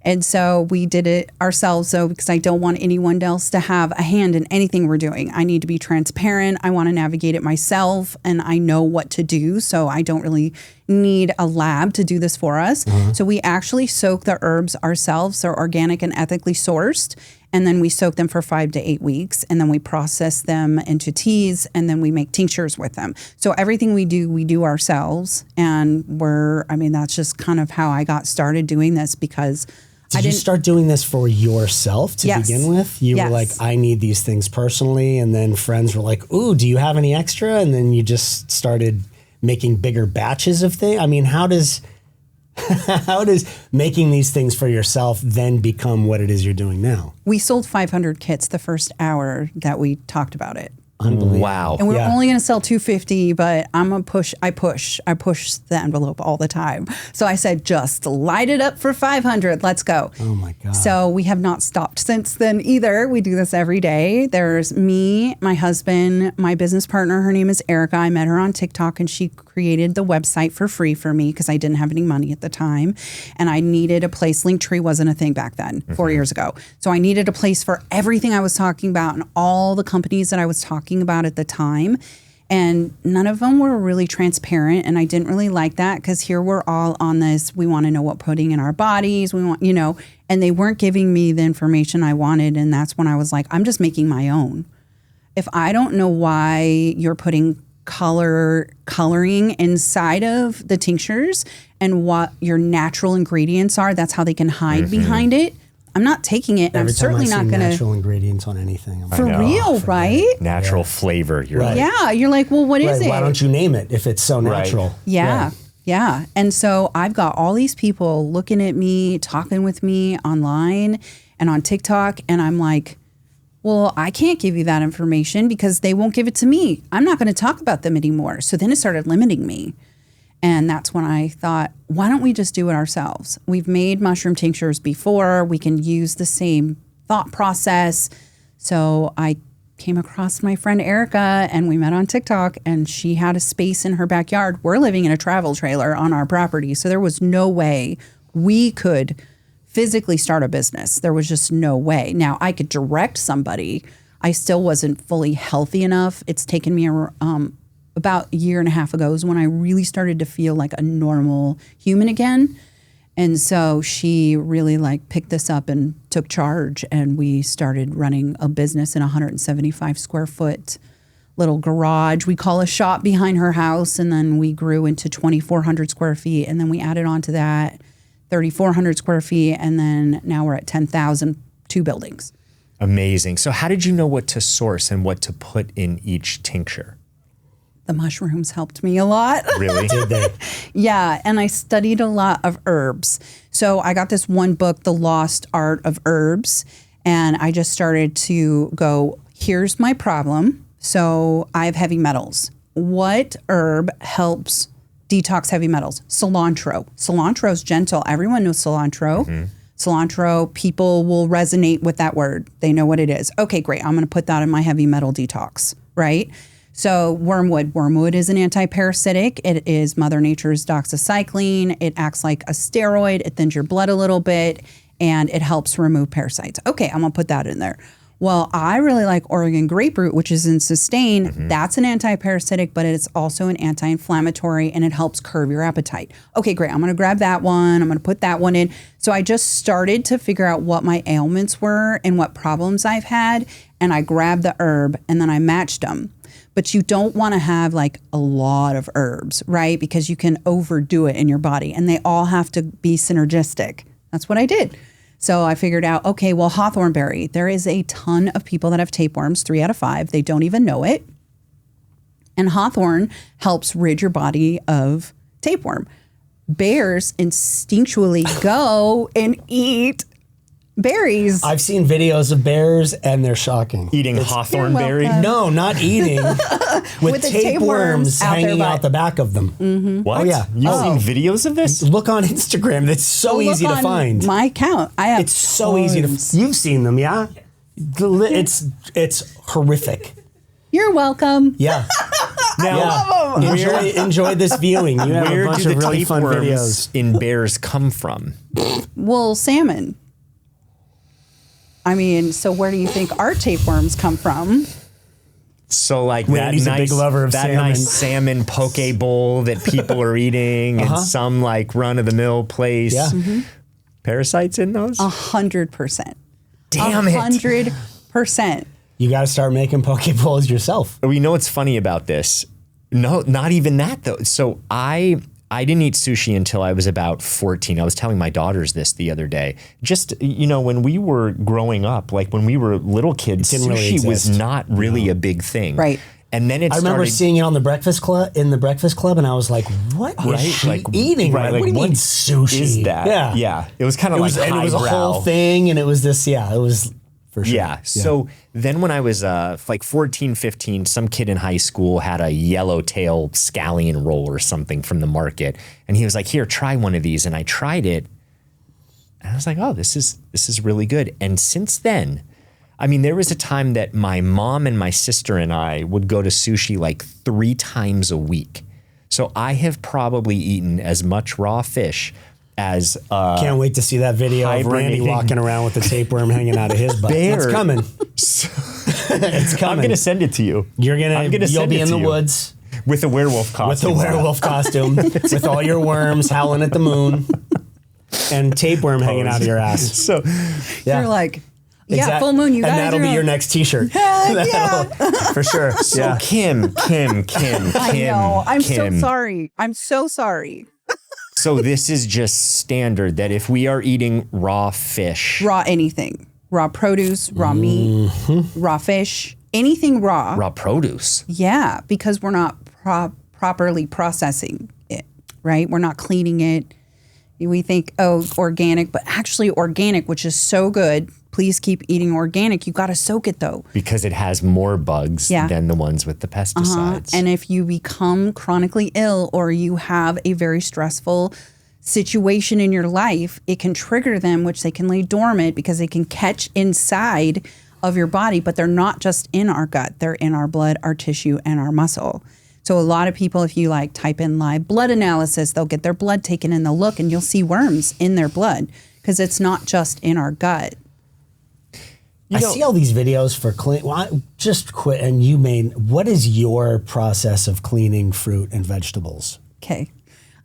And so we did it ourselves, though, because I don't want anyone else to have a hand in anything we're doing. I need to be transparent. I want to navigate it myself, and I know what to do. So I don't really need a lab to do this for us. So we actually soak the herbs ourselves. They're organic and ethically sourced. And then we soak them for 5 to 8 weeks, and then we process them into teas, and then we make tinctures with them. So everything we do ourselves. And that's just kind of how I got started doing this because Did you start doing this for yourself to begin with? You were like, I need these things personally. And then friends were like, ooh, do you have any extra? And then you just started making bigger batches of things. I mean, how does making these things for yourself then become what it is you're doing now? We sold 500 kits the first hour that we talked about it. Unbelievable. Wow. And we're only going to sell 250, but I push the envelope all the time. So I said, just light it up for 500. Let's go. Oh my God. So we have not stopped since then either. We do this every day. There's me, my husband, my business partner. Her name is Erica. I met her on TikTok and she created the website for free for me because I didn't have any money at the time. And I needed a place. Linktree wasn't a thing back then, 4 years ago. So I needed a place for everything I was talking about and all the companies that I was talking about at the time. And none of them were really transparent. And I didn't really like that because here we're all on this. We want to know what putting in our bodies. We want, and they weren't giving me the information I wanted. And that's when I was like, I'm just making my own. If I don't know why you're putting coloring inside of the tinctures and what your natural ingredients are, that's how they can hide behind it. I'm not taking it, and I'm certainly not going to. Natural ingredients on anything. For real, right? Natural flavor. You're Right. Yeah, you're like, well, what is it? Why don't you name it if it's so natural? Yeah. And so I've got all these people looking at me, talking with me online and on TikTok, and I'm like, well, I can't give you that information because they won't give it to me. I'm not going to talk about them anymore. So then it started limiting me. And that's when I thought, why don't we just do it ourselves? We've made mushroom tinctures before. We can use the same thought process. So I came across my friend Erica and we met on TikTok and she had a space in her backyard. We're living in a travel trailer on our property. So there was no way we could physically start a business. There was just no way. Now I could direct somebody. I still wasn't fully healthy enough. It's taken me about a year and a half ago is when I really started to feel like a normal human again. And so she really picked this up and took charge. And we started running a business in a 175 square foot little garage. We call a shop behind her house. And then we grew into 2,400 square feet. And then we added on to that 3,400 square feet. And then now we're at 10,000, 2 buildings. Amazing. So how did you know what to source and what to put in each tincture? The mushrooms helped me a lot. Really? Did they? Yeah. And I studied a lot of herbs. So I got this one book, The Lost Art of Herbs. And I just started to go, here's my problem. So I have heavy metals. What herb helps detox heavy metals? Cilantro. Cilantro is gentle. Everyone knows cilantro. Mm-hmm. Cilantro, people will resonate with that word. They know what it is. Okay, great. I'm going to put that in my heavy metal detox, right? So wormwood. Wormwood is an anti-parasitic. It is Mother Nature's doxycycline. It acts like a steroid. It thins your blood a little bit, and it helps remove parasites. Okay, I'm going to put that in there. Well, I really like Oregon graperoot, which is in Sustain. That's an anti-parasitic, but it's also an anti-inflammatory, and it helps curb your appetite. Okay, great. I'm going to grab that one. I'm going to put that one in. So I just started to figure out what my ailments were and what problems I've had, and I grabbed the herb, and then I matched them. But you don't want to have like a lot of herbs, right? Because you can overdo it in your body, and they all have to be synergistic. That's what I did. So I figured out, okay, well, hawthorn berry. There is a ton of people that have tapeworms, 3 out of 5. They don't even know it. And hawthorn helps rid your body of tapeworm. Bears instinctually go and eat berries. I've seen videos of bears and they're shocking. Eating hawthorn berry? No, not eating. with the tapeworms hanging out the back of them. What? Oh, yeah. You've seen videos of this? Look on Instagram. It's so easy to find. My account. I have It's so easy to. You've seen them, yeah? It's horrific. You're welcome. Yeah. Now, Enjoy this viewing. You have a where bunch do of the really fun tapeworms videos. in bears come from? Well, salmon. I mean, so where do you think our tapeworms come from? So like Randy's a big lover of salmon. nice salmon poke bowl that people are eating in some like run of the mill place. Yeah. Parasites in those? 100%. Damn it. 100%. You got to start making poke bowls yourself. We know what's funny about this. No, not even that though. So I didn't eat sushi until I was about 14. I was telling my daughters this the other day. Just, when we were growing up, like when we were little kids, didn't really sushi was exist. not really a big thing. Right. And then I remember seeing it on the Breakfast Club, and I was like, what is she eating? Right, What do you what mean sushi? is that? Yeah. It was kind of like and it was a highbrow. whole thing, and it was this, it was for sure. Yeah. So then when I was like 14, 15, some kid in high school had a yellowtail scallion roll or something from the market. And he was like, here, try one of these. And I tried it. And I was like, oh, this is really good. And since then, I mean, there was a time that my mom and my sister and I would go to sushi like 3 times a week. So I have probably eaten as much raw fish as Can't wait to see that video of Randy hibernating walking around with the tapeworm hanging out of his butt. bear. It's coming. It's coming. I'm going to send it to you. You'll send be it in to the you. woods With a werewolf costume. with a werewolf costume, with all your worms howling at the moon, and tapeworm hanging out of your ass. So Yeah. You're like, full moon, you and guys that'll be your next T-shirt. For sure. So Kim. I know. I'm so Kim. sorry. I'm so sorry. So this is just standard that if we are eating raw fish, Raw anything. Raw produce, raw meat, raw fish, anything raw. raw produce. Yeah, because we're not properly processing it, right? We're not cleaning it. We think, organic, but actually organic, which is so good. Please keep eating organic. You got to soak it though. Because it has more bugs Yeah. than the ones with the pesticides. And if you become chronically ill or you have a very stressful situation in your life, it can trigger them, which they can lay dormant because they can catch inside of your body, but they're not just in our gut. They're in our blood, our tissue, and our muscle. So a lot of people, if you like type in live blood analysis, they'll get their blood taken and they'll look and you'll see worms in their blood because it's not just in our gut. I see all these videos for clean. Well, just quit. And what is your process of cleaning fruit and vegetables? Okay.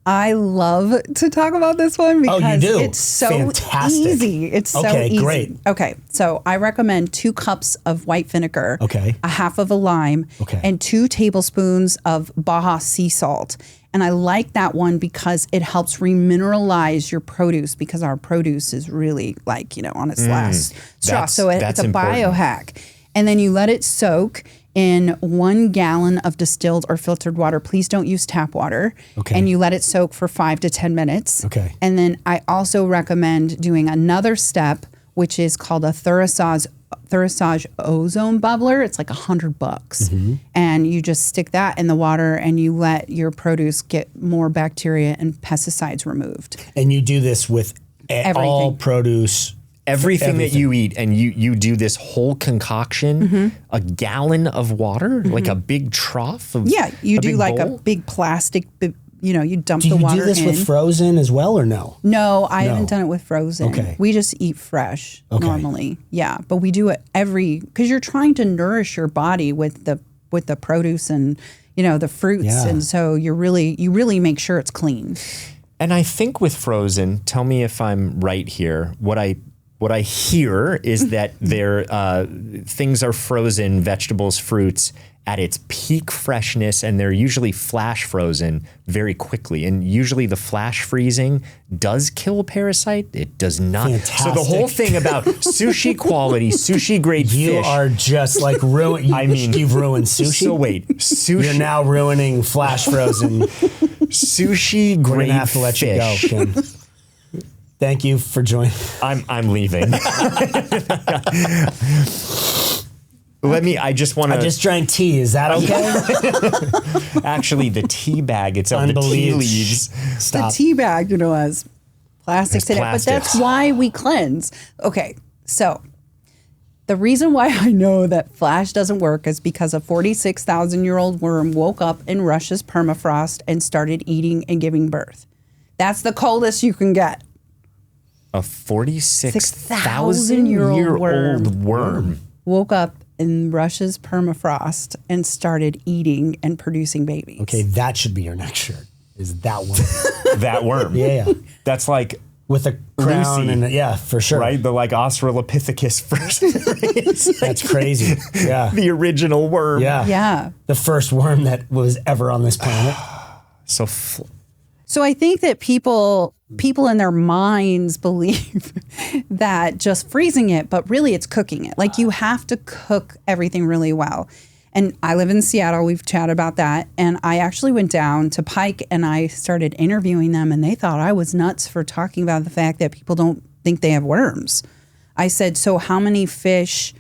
I love to talk about this one because you do? it's so Fantastic. easy. It's so Okay, easy. great. Okay, so I recommend 2 cups of white vinegar, Okay. a half of a lime, Okay. and 2 tablespoons of Baja sea salt. And I like that one because it helps remineralize your produce because our produce is really on its last straw. So it's that's a important. biohack. And then you let it soak in 1 gallon of distilled or filtered water. Please don't use tap water. Okay. And you let it soak for 5 to 10 minutes. Okay. And then I also recommend doing another step, which is called a Therasage ozone bubbler. It's like $100. And you just stick that in the water and you let your produce get more bacteria and pesticides removed. And you do this with all Everything. produce. Everything that you eat, and you do this whole concoction, a gallon of water, like a big trough of Yeah, you a do big like bowl? a big plastic you dump Do the you water do this in. with frozen as well or no? No, I haven't done it with frozen. Okay. We just eat fresh normally. Yeah, but we do it because you're trying to nourish your body with the produce and the fruits, and so you really make sure it's clean. And I think with frozen, tell me if I'm right here. What I hear is that things are frozen, vegetables, fruits, at its peak freshness, and they're usually flash frozen very quickly. And usually the flash freezing does kill a parasite. It does not. Fantastic. So the whole thing about sushi quality, sushi grade fish. You are just like ruined. You've ruined sushi. So wait, sushi. You're now ruining flash frozen. Sushi We're grade gonna have to let fish. you go, Kim. Thank you for joining. I'm leaving. I just drank tea. Is that okay? Actually, the tea bag itself, the tea leaves. Stop. The tea bag, has plastics in it, but that's why we cleanse. Okay, so the reason why I know that flash doesn't work is because a 46,000-year-old worm woke up in Russia's permafrost and started eating and giving birth. That's the coldest you can get. A 46,000-year-old worm woke up in Russia's permafrost and started eating and producing babies. Okay, that should be your next shirt. Is that worm? That worm. Yeah. That's like with a crown Lucy, and for sure. Right? The Australopithecus first. That's crazy. Yeah. The original worm. Yeah. The first worm that was ever on this planet. So I think that people in their minds believe that just freezing it, but really it's cooking it. Like you have to cook everything really well. And I live in Seattle. We've chatted about that. And I actually went down to Pike and I started interviewing them and they thought I was nuts for talking about the fact that people don't think they have worms. I said, so how many fish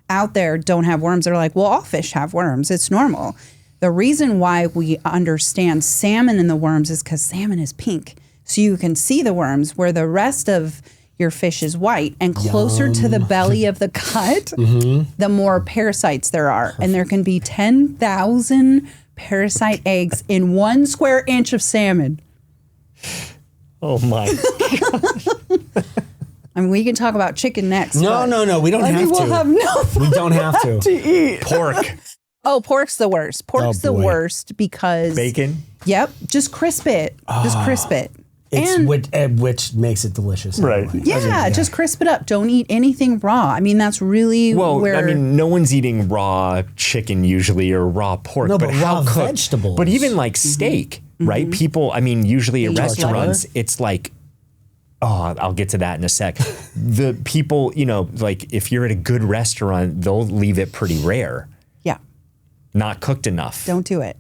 out there don't have worms? They're like, well, all fish have worms. It's normal. The reason why we understand salmon and the worms is because salmon is pink. So you can see the worms where the rest of your fish is white and closer to the belly of the cut, the more parasites there are. Perfect. And there can be 10,000 parasite eggs in 1 square inch of salmon. Oh my gosh. I mean, we can talk about chicken next. No. We don't have to. We'll have nothing we don't have to. eat. Pork. Oh, pork's the worst. Pork's the worst because... Bacon? Yep. Just crisp it. Just crisp it. Which makes it delicious. Right. Anyway. Yeah, just crisp it up. Don't eat anything raw. I mean, that's really no one's eating raw chicken usually or raw pork. No, but raw cooked? vegetables. But even like steak, right? People, usually at restaurants, it's like... Oh, I'll get to that in a sec. The people, like if you're at a good restaurant, they'll leave it pretty rare. Yeah. Not cooked enough. Don't do it.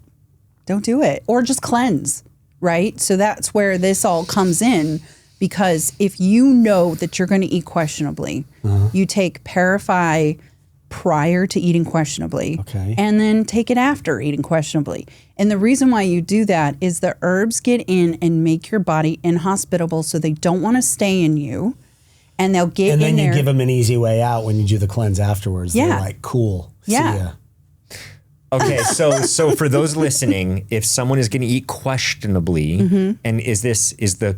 Don't do it. Or just cleanse, right? So that's where this all comes in, because if you know that you're going to eat questionably, you take Parafy prior to eating questionably, and then take it after eating questionably. And the reason why you do that is the herbs get in and make your body inhospitable, so they don't want to stay in you, and they'll get in there. And then you give them an easy way out when you do the cleanse afterwards. Yeah. They're like, cool. Yeah. See ya. Okay, so for those listening, if someone is going to eat questionably, and is the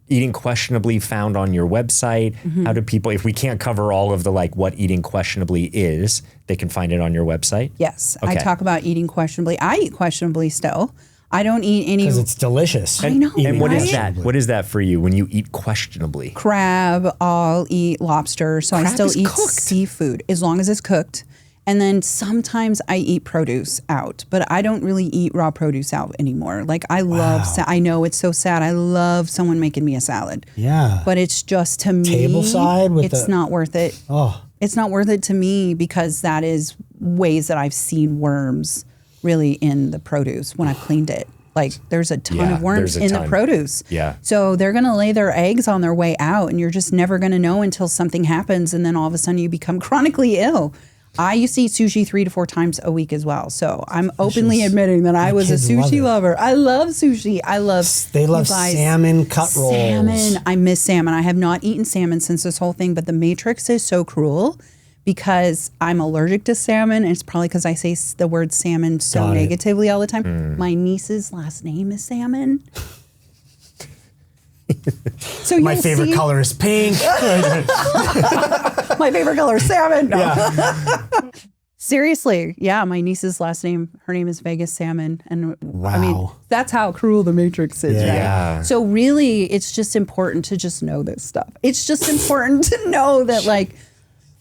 eating questionably found on your website? How do people, if we can't cover all of the what eating questionably is, they can find it on your website? Yes, okay. I talk about eating questionably. I eat questionably still. I don't eat any... Because it's delicious. I know, And what is right? that? What is that for you when you eat questionably? Crab, I'll eat lobster, so Crab I still is eat cooked. seafood as long as it's cooked. And then sometimes I eat produce out, but I don't really eat raw produce out anymore. Like I love, I know it's so sad. I love someone making me a salad. Yeah. But it's just to me, Tableside with it's not worth it. Oh. It's not worth it to me because that is ways that I've seen worms really in the produce when I've cleaned it. Like there's a ton of worms in the produce. Yeah. So they're going to lay their eggs on their way out and you're just never going to know until something happens. And then all of a sudden you become chronically ill. I used to eat sushi 3 to 4 times a week as well. So I'm openly admitting that I was a sushi lover. I love sushi. They love salmon cut rolls. Salmon. I miss salmon. I have not eaten salmon since this whole thing, but the Matrix is so cruel because I'm allergic to salmon. And it's probably because I say the word salmon so negatively all the time. My niece's last name is Salmon. So my favorite color is pink. My favorite color is salmon. No. Yeah. Seriously, yeah, my niece's last name, her name is Vegas Salmon. And I mean, that's how cruel the Matrix is, right? Yeah. So really, it's just important to just know this stuff. It's just important to know that like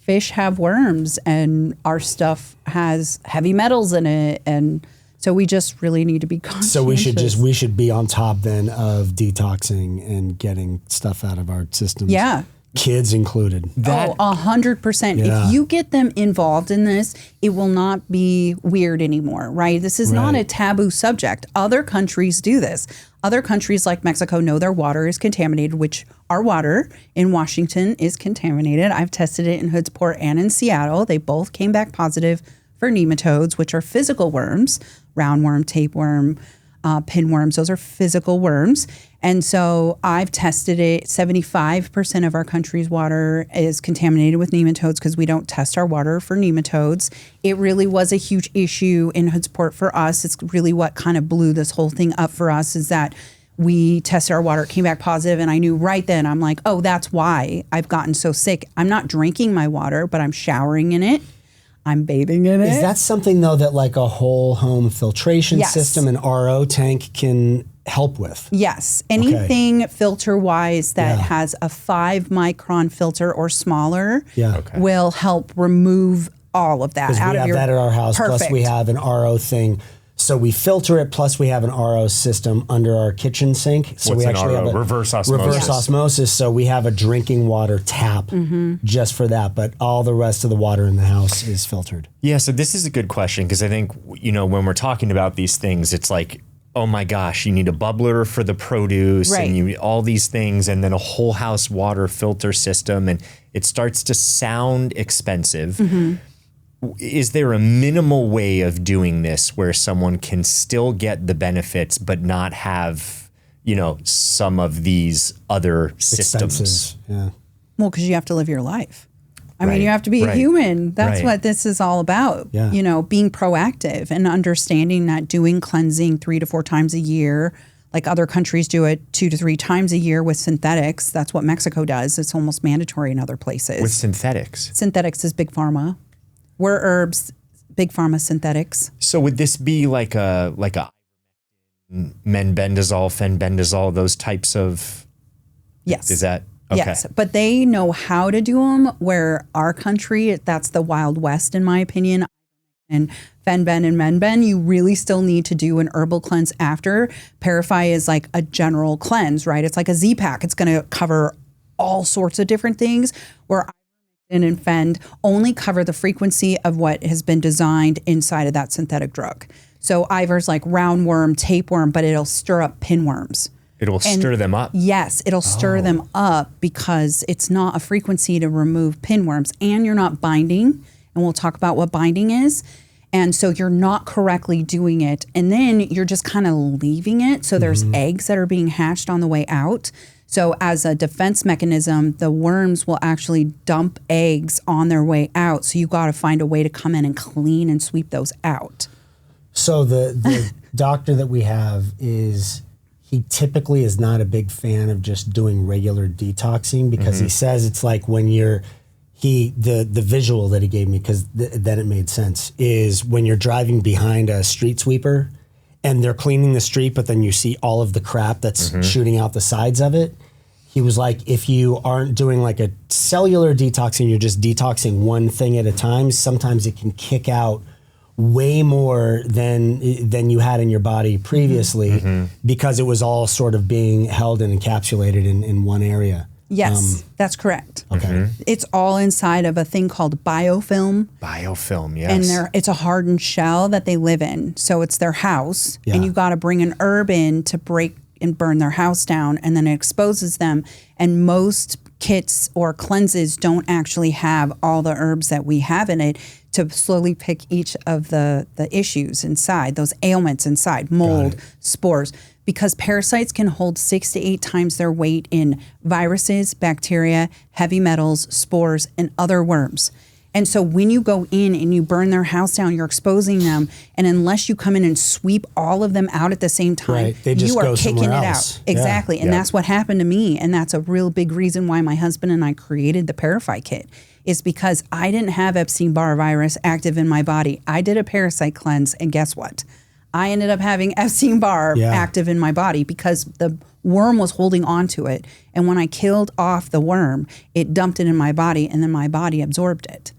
fish have worms and our stuff has heavy metals in it. And so we just really need to be conscious. So we should be on top then of detoxing and getting stuff out of our systems. Yeah. Kids included. 100%. Yeah. If you get them involved in this, it will not be weird anymore, right? This is not a taboo subject. Other countries do this. Other countries like Mexico know their water is contaminated, which our water in Washington is contaminated. I've tested it in Hoodsport and in Seattle. They both came back positive for nematodes, which are physical worms, roundworm, tapeworm, pinworms. Those are physical worms. And so I've tested it. 75% of our country's water is contaminated with nematodes because we don't test our water for nematodes. It really was a huge issue in Hoodsport for us. It's really what kind of blew this whole thing up for us is that we tested our water, it came back positive, and I knew right then, I'm like, oh, that's why I've gotten so sick. I'm not drinking my water, but I'm showering in it. I'm bathing in it. Is that something, though, that like a whole home filtration system, an RO tank can help with? Yes. Anything filter-wise that has a 5 micron filter or smaller will help remove all of that out of your... We have that at our house, Perfect. plus we have an RO thing. So we filter it, plus we have an RO system under our kitchen sink. So we actually have a reverse osmosis. Reverse osmosis. So we have a drinking water tap just for that. But all the rest of the water in the house is filtered. Yeah, so this is a good question because I think, you know, when we're talking about these things, it's like, oh my gosh, you need a bubbler for the produce and you all these things and then a whole house water filter system. And it starts to sound expensive. Is there a minimal way of doing this where someone can still get the benefits but not have, you know, some of these other systems? Expenses. Yeah. Well, because you have to live your life. I mean, you have to be a human. That's what this is all about. Yeah. You know, being proactive and understanding that doing cleansing 3 to 4 times a year, like other countries do it 2 to 3 times a year with synthetics. That's what Mexico does. It's almost mandatory in other places. With synthetics? Synthetics is big pharma. We're herbs, big pharma synthetics. So would this be like a menbendazole, fenbendazole, those types of? Yes. Is that okay? Yes, but they know how to do them. Where our country, that's the Wild West, in my opinion. And fenben and menben, you really still need to do an herbal cleanse after. Parafy is like a general cleanse, right? It's like a Z-Pack. It's going to cover all sorts of different things. Where and Fend only cover the frequency of what has been designed inside of that synthetic drug. So Ivor's like roundworm, tapeworm, but it'll stir up pinworms. It'll stir them up? Yes, it'll stir them up because it's not a frequency to remove pinworms and you're not binding. And we'll talk about what binding is. And so you're not correctly doing it. And then you're just kind of leaving it. So there's eggs that are being hatched on the way out. So as a defense mechanism, the worms will actually dump eggs on their way out. So you got to find a way to come in and clean and sweep those out. So the doctor that we have he typically is not a big fan of just doing regular detoxing because he says it's like when the visual that he gave me, because then it made sense, is when you're driving behind a street sweeper and they're cleaning the street, but then you see all of the crap that's shooting out the sides of it. He was like, if you aren't doing like a cellular detoxing, you're just detoxing one thing at a time, sometimes it can kick out way more than you had in your body previously because it was all sort of being held and encapsulated in one area. Yes, that's correct. Okay. It's all inside of a thing called biofilm. Biofilm, yes. And it's a hardened shell that they live in. So it's their house. Yeah. And you got to bring an herb in to break and burn their house down. And then it exposes them. And most kits or cleanses don't actually have all the herbs that we have in it to slowly pick each of the issues inside, those ailments inside, mold, spores. Because parasites can hold 6 to 8 times their weight in viruses, bacteria, heavy metals, spores, and other worms. And so when you go in and you burn their house down, you're exposing them. And unless you come in and sweep all of them out at the same time, They just you are go kicking it else. out. Exactly. And that's what happened to me. And that's a real big reason why my husband and I created the Parasite Kit, is because I didn't have Epstein-Barr virus active in my body. I did a parasite cleanse, and guess what? I ended up having Epstein-Barr active in my body because the worm was holding on to it. And when I killed off the worm, it dumped it in my body, and then my body absorbed it.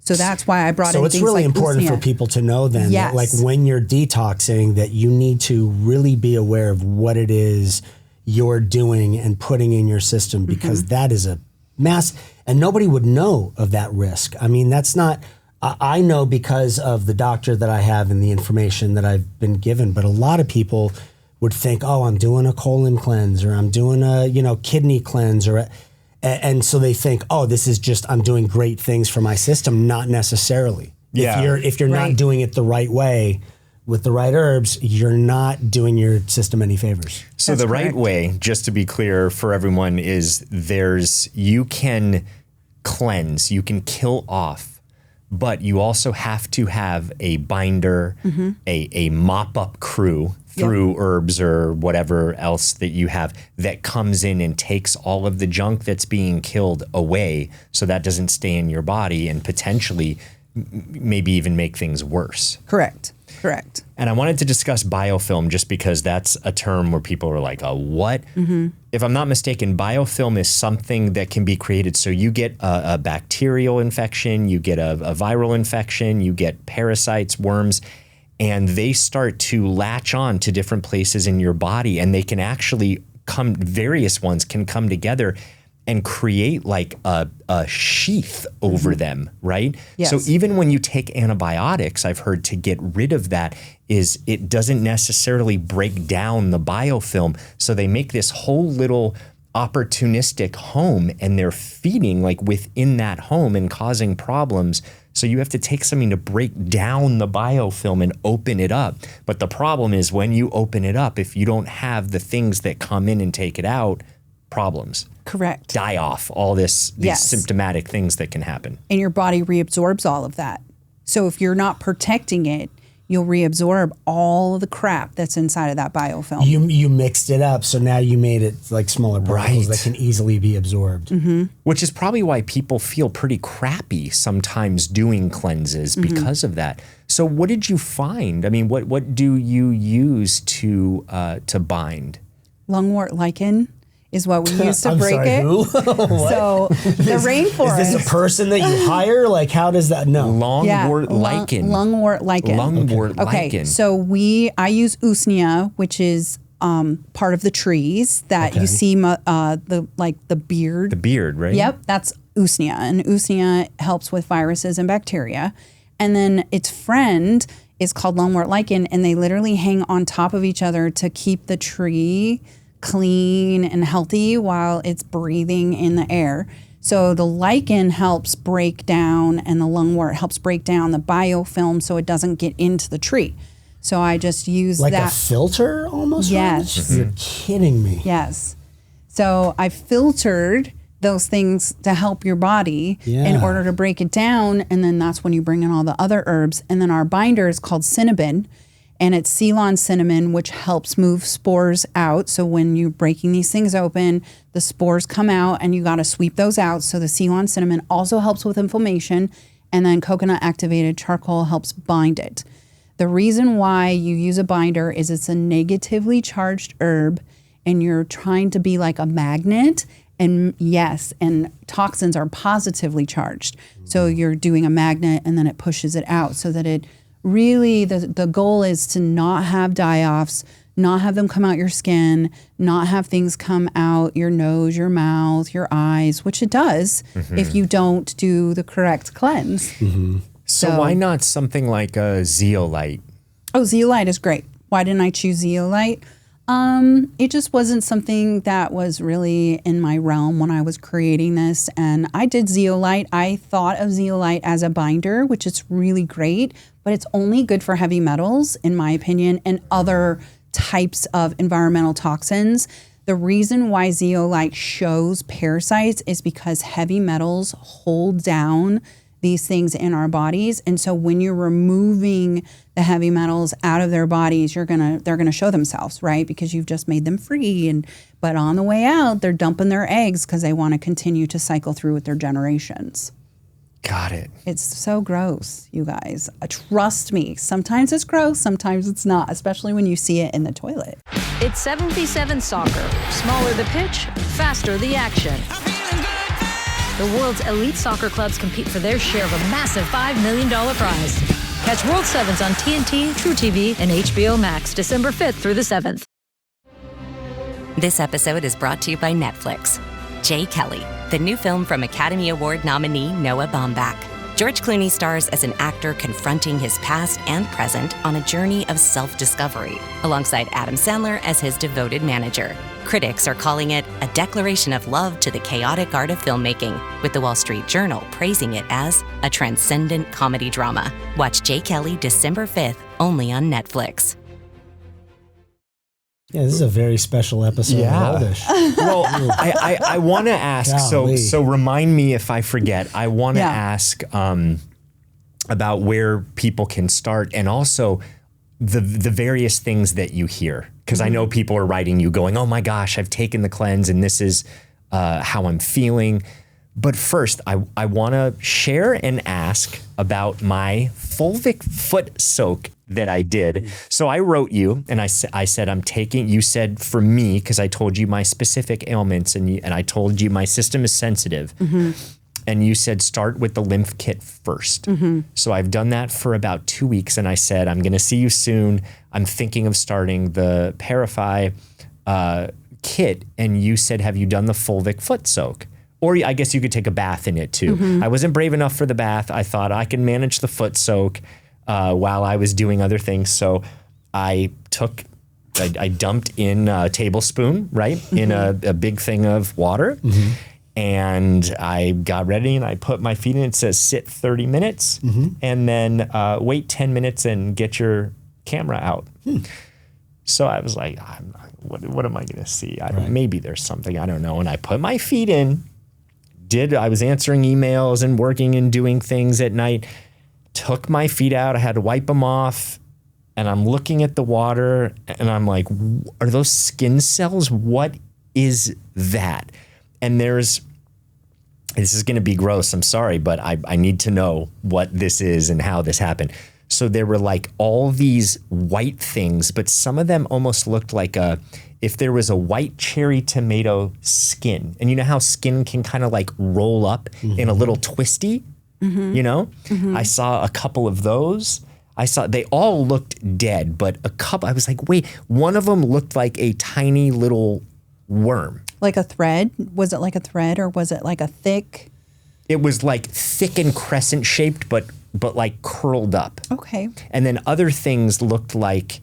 So that's why I brought in things like So it's really important for people to know then that like when you're detoxing, that you need to really be aware of what it is you're doing and putting in your system, because that is a mass, and nobody would know of that risk. I mean, that's not, I know because of the doctor that I have and the information that I've been given, but a lot of people would think, oh, I'm doing a colon cleanse, or I'm doing a, kidney cleanse, and so they think, oh, this is just, I'm doing great things for my system. Not necessarily. Yeah. If you're not doing it the right way with the right herbs, you're not doing your system any favors. So the right way, just to be clear for everyone, is you can cleanse, you can kill off, but you also have to have a binder, a mop-up crew through herbs or whatever else that you have that comes in and takes all of the junk that's being killed away, so that doesn't stay in your body and potentially maybe even make things worse. Correct. And I wanted to discuss biofilm just because that's a term where people are like, what? If I'm not mistaken, biofilm is something that can be created. So you get a bacterial infection, you get a viral infection, you get parasites, worms, and they start to latch on to different places in your body, and they can actually various ones can come together and create like a sheath over them, right? Yes. So even when you take antibiotics, I've heard to get rid of that is it doesn't necessarily break down the biofilm. So they make this whole little opportunistic home, and they're feeding like within that home and causing problems. So you have to take something to break down the biofilm and open it up. But the problem is when you open it up, if you don't have the things that come in and take it out, problems. Correct. Die off, all these symptomatic things that can happen. And your body reabsorbs all of that. So if you're not protecting it, you'll reabsorb all of the crap that's inside of that biofilm. You mixed it up, so now you made it like smaller particles that can easily be absorbed. Which is probably why people feel pretty crappy sometimes doing cleanses because of that. So what did you find? I mean, what do you use to bind? Lungwort lichen is what we use to I'm break sorry, it. who? So the rainforest. Is this a person that you hire? Like, how does that? No. Lungwort lichen. Lungwort lichen. Lungwort lichen. Okay, so I use usnea, which is part of the trees that you see, the beard. The beard, right? Yep, that's usnea, and usnea helps with viruses and bacteria. And then its friend is called lungwort lichen, and they literally hang on top of each other to keep the tree clean and healthy while it's breathing in the air. So the lichen helps break down, and the lungwort helps break down the biofilm so it doesn't get into the tree. So I just use like that. a filter almost? Yes. You're kidding me. Yes. So I filtered those things to help your body in order to break it down, and then that's when you bring in all the other herbs. And then our binder is called cinnamon, and it's Ceylon cinnamon, which helps move spores out. So when you're breaking these things open, the spores come out, and you got to sweep those out. So the Ceylon cinnamon also helps with inflammation, and then coconut activated charcoal helps bind it. The reason why you use a binder is it's a negatively charged herb, and you're trying to be like a magnet. And yes, and toxins are positively charged. So you're doing a magnet, and then it pushes it out, so that it really, the goal is to not have die-offs, not have them come out your skin, not have things come out your nose, your mouth, your eyes, which it does if you don't do the correct cleanse. So why not something like a zeolite? Oh, zeolite is great. Why didn't I choose zeolite? It just wasn't something that was really in my realm when I was creating this. And I did zeolite. I thought of zeolite as a binder, which is really great, but it's only good for heavy metals, in my opinion, and other types of environmental toxins. The reason why zeolite shows parasites is because heavy metals hold down these things in our bodies. And so when you're removing the heavy metals out of their bodies, they're gonna show themselves, right? Because you've just made them free. But on the way out, they're dumping their eggs because they want to continue to cycle through with their generations. Got it. It's so gross, you guys. Trust me. Sometimes it's gross, sometimes it's not, especially when you see it in the toilet. It's 7v7 soccer. Smaller the pitch, faster the action. The world's elite soccer clubs compete for their share of a massive $5 million prize. Catch World Sevens on TNT, True TV, and HBO Max December 5th through the 7th. This episode is brought to you by Netflix. Jay Kelly, the new film from Academy Award nominee Noah Baumbach. George Clooney stars as an actor confronting his past and present on a journey of self-discovery, alongside Adam Sandler as his devoted manager. Critics are calling it a declaration of love to the chaotic art of filmmaking, with the Wall Street Journal praising it as a transcendent comedy drama. Watch Jay Kelly December 5th, only on Netflix. Yeah, this is a very special episode of Oldish. Well, I want to ask, so remind me if I forget. I want to ask about where people can start, and also the various things that you hear. Because I know people are writing you going, oh my gosh, I've taken the cleanse and this is how I'm feeling. But first, I want to share and ask about my fulvic foot soak that I did. So I wrote you and I said, I'm taking, you said for me, because I told you my specific ailments and I told you my system is sensitive. Mm-hmm. And you said, start with the lymph kit first. Mm-hmm. So I've done that for about 2 weeks and I said, I'm going to see you soon. I'm thinking of starting the Parify kit. And you said, have you done the fulvic foot soak? Or I guess you could take a bath in it too. Mm-hmm. I wasn't brave enough for the bath. I thought I can manage the foot soak while I was doing other things. So I dumped in a tablespoon, right? Mm-hmm. In a big thing of water. Mm-hmm. And I got ready and I put my feet in. It says sit 30 minutes and then wait 10 minutes and get your camera out. So I was like, what am I going to see? Maybe there's something, I don't know. And I put my feet in, I was answering emails and working and doing things at night, took my feet out. I had to wipe them off and I'm looking at the water and I'm like, are those skin cells? What is that? And this is going to be gross, I'm sorry, but I need to know what this is and how this happened. So there were like all these white things, but some of them almost looked like if there was a white cherry tomato skin. And you know how skin can kind of like roll up in a little twisty, you know? Mm-hmm. I saw a couple of those. They all looked dead, but a couple, I was like, wait, one of them looked like a tiny little worm. Like a thread? Was it like a thread or was it like a thick? It was like thick and crescent shaped, but like curled up. Okay. And then other things looked like,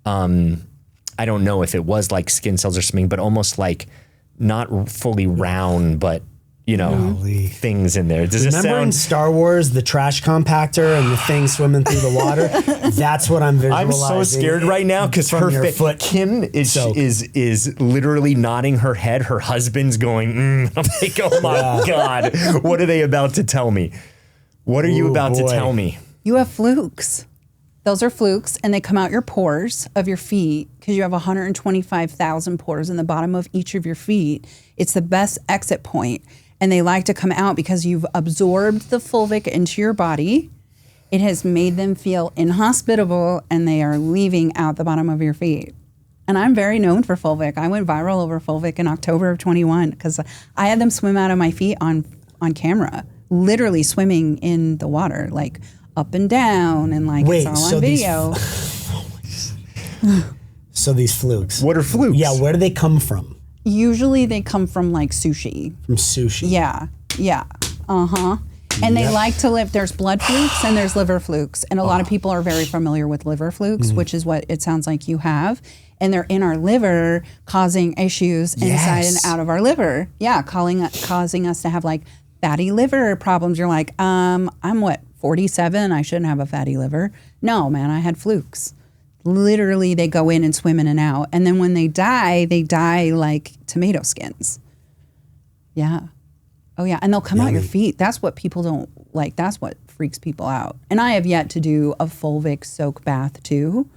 I don't know if it was like skin cells or something, but almost like not fully round, but you know, things in there. Does Remember it sound... in Star Wars, the trash compactor and the thing swimming through the water? That's what I'm visualizing. I'm so scared right now because her foot, Kim is literally nodding her head. Her husband's going, I'm like, oh my God, what are they about to tell me? What are you about to tell me? You have flukes. Those are flukes, and they come out your pores of your feet because you have 125,000 pores in the bottom of each of your feet. It's the best exit point. And they like to come out because you've absorbed the fulvic into your body. It has made them feel inhospitable and they are leaving out the bottom of your feet. And I'm very known for fulvic. I went viral over fulvic in October of 21 because I had them swim out of my feet on camera, literally swimming in the water, like up and down and like it's all on video. So these flukes. What are flukes? Yeah, where do they come from? Usually they come from like sushi. From sushi? Yeah. And they like to live, there's blood flukes and there's liver flukes. And a lot of people are very familiar with liver flukes, which is what it sounds like you have. And they're in our liver causing issues inside and out of our liver. Yeah, causing us to have like fatty liver problems. You're like, I'm 47, I shouldn't have a fatty liver. No, man, I had flukes. Literally, they go in and swim in and out. And then when they die like tomato skins. Yeah. Oh yeah, and they'll come out your feet. That's what people don't like. That's what freaks people out. And I have yet to do a fulvic soak bath too.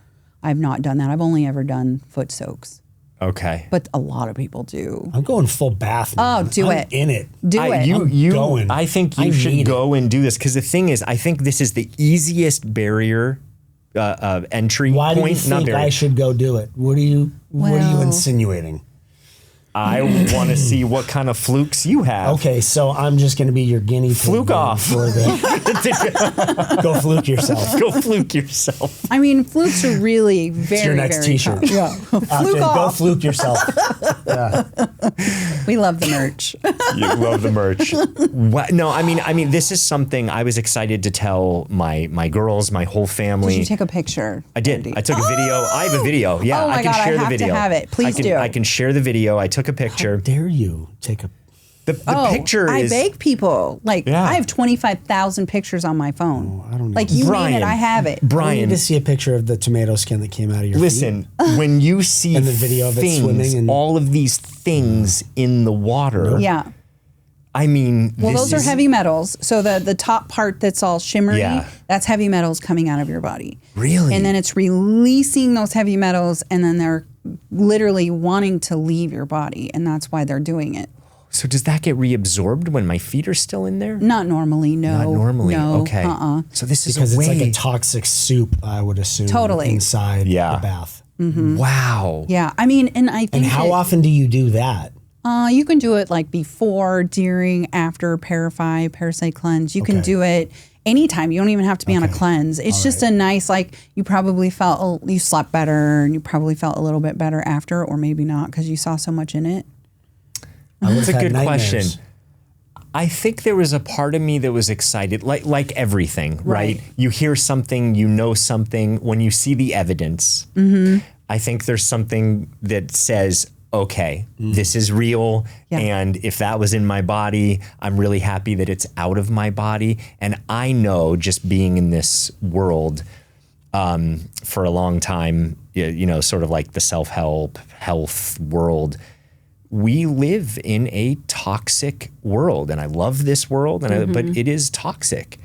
I've not done that. I've only ever done foot soaks. Okay. But a lot of people do. I'm going full bath. Man. Oh, do I'm it. in it. Do it. I think you should go and do this because the thing is, I think this is the easiest barrier entry point. Why do you think I should go do it? What are you insinuating? I want to see what kind of flukes you have. Okay, so I'm just going to be your guinea pig. Fluke off. Go fluke yourself. Go fluke yourself. I mean, flukes are really very, it's your next very T-shirt. tough. Yeah. Fluke off. Go fluke yourself. Yeah. We love the merch. You love the merch. No, I mean, this is something I was excited to tell my girls, my whole family. Did you take a picture? I did. Andy? I took a video. I have a video. Yeah, Oh my I can God, share I the have video. to have it. Please do. I can share the video. I took a picture. How dare you take a... The picture I is... beg people. Like, I have 25,000 pictures on my phone. I don't know. Like, you name it, I have it. I need to see a picture of the tomato skin that came out of your feet. When you see and the video of it swimming and all of these things in the water. Yeah. I mean, well, those are heavy metals. So the top part that's all shimmery, that's heavy metals coming out of your body. Really? And then it's releasing those heavy metals, and then they're literally wanting to leave your body, and that's why they're doing it. So does that get reabsorbed when my feet are still in there? Not normally, no. Not normally, no, okay. So this is because a way... it's like a toxic soup, I would assume. Totally. Inside the bath. Mm-hmm. Wow. Yeah, I mean, and I think. And how often do you do that? You can do it like before, during, after parasite cleanse. You can do it anytime. You don't even have to be on a cleanse. It's just a nice, like, you probably felt, you slept better, and you probably felt a little bit better after, or maybe not because you saw so much in it. That's a good question. I think there was a part of me that was excited, like everything, right? You hear something, you know something. When you see the evidence, I think there's something that says, okay, this is real. Yeah. And if that was in my body, I'm really happy that it's out of my body. And I know, just being in this world for a long time, you know, sort of like the self-help, health world, we live in a toxic world. And I love this world, but it is toxic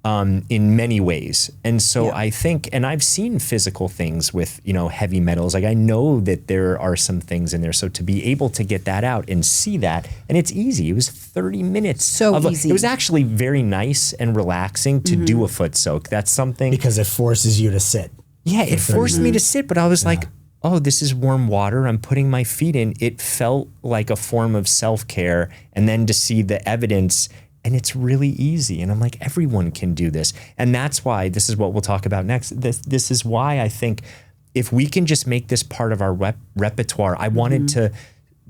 in many ways. And so I think, and I've seen physical things with, you know, heavy metals. Like, I know that there are some things in there. So to be able to get that out and see that, and it's easy. It was 30 minutes. So easy. It was actually very nice and relaxing to do a foot soak. That's something. Because it forces you to sit. Yeah, it forced me to sit, but I was like, oh, this is warm water. I'm putting my feet in. It felt like a form of self-care. And then to see the evidence, and it's really easy. And I'm like, everyone can do this. And that's why, this is what we'll talk about next. This is why I think if we can just make this part of our repertoire, I wanted to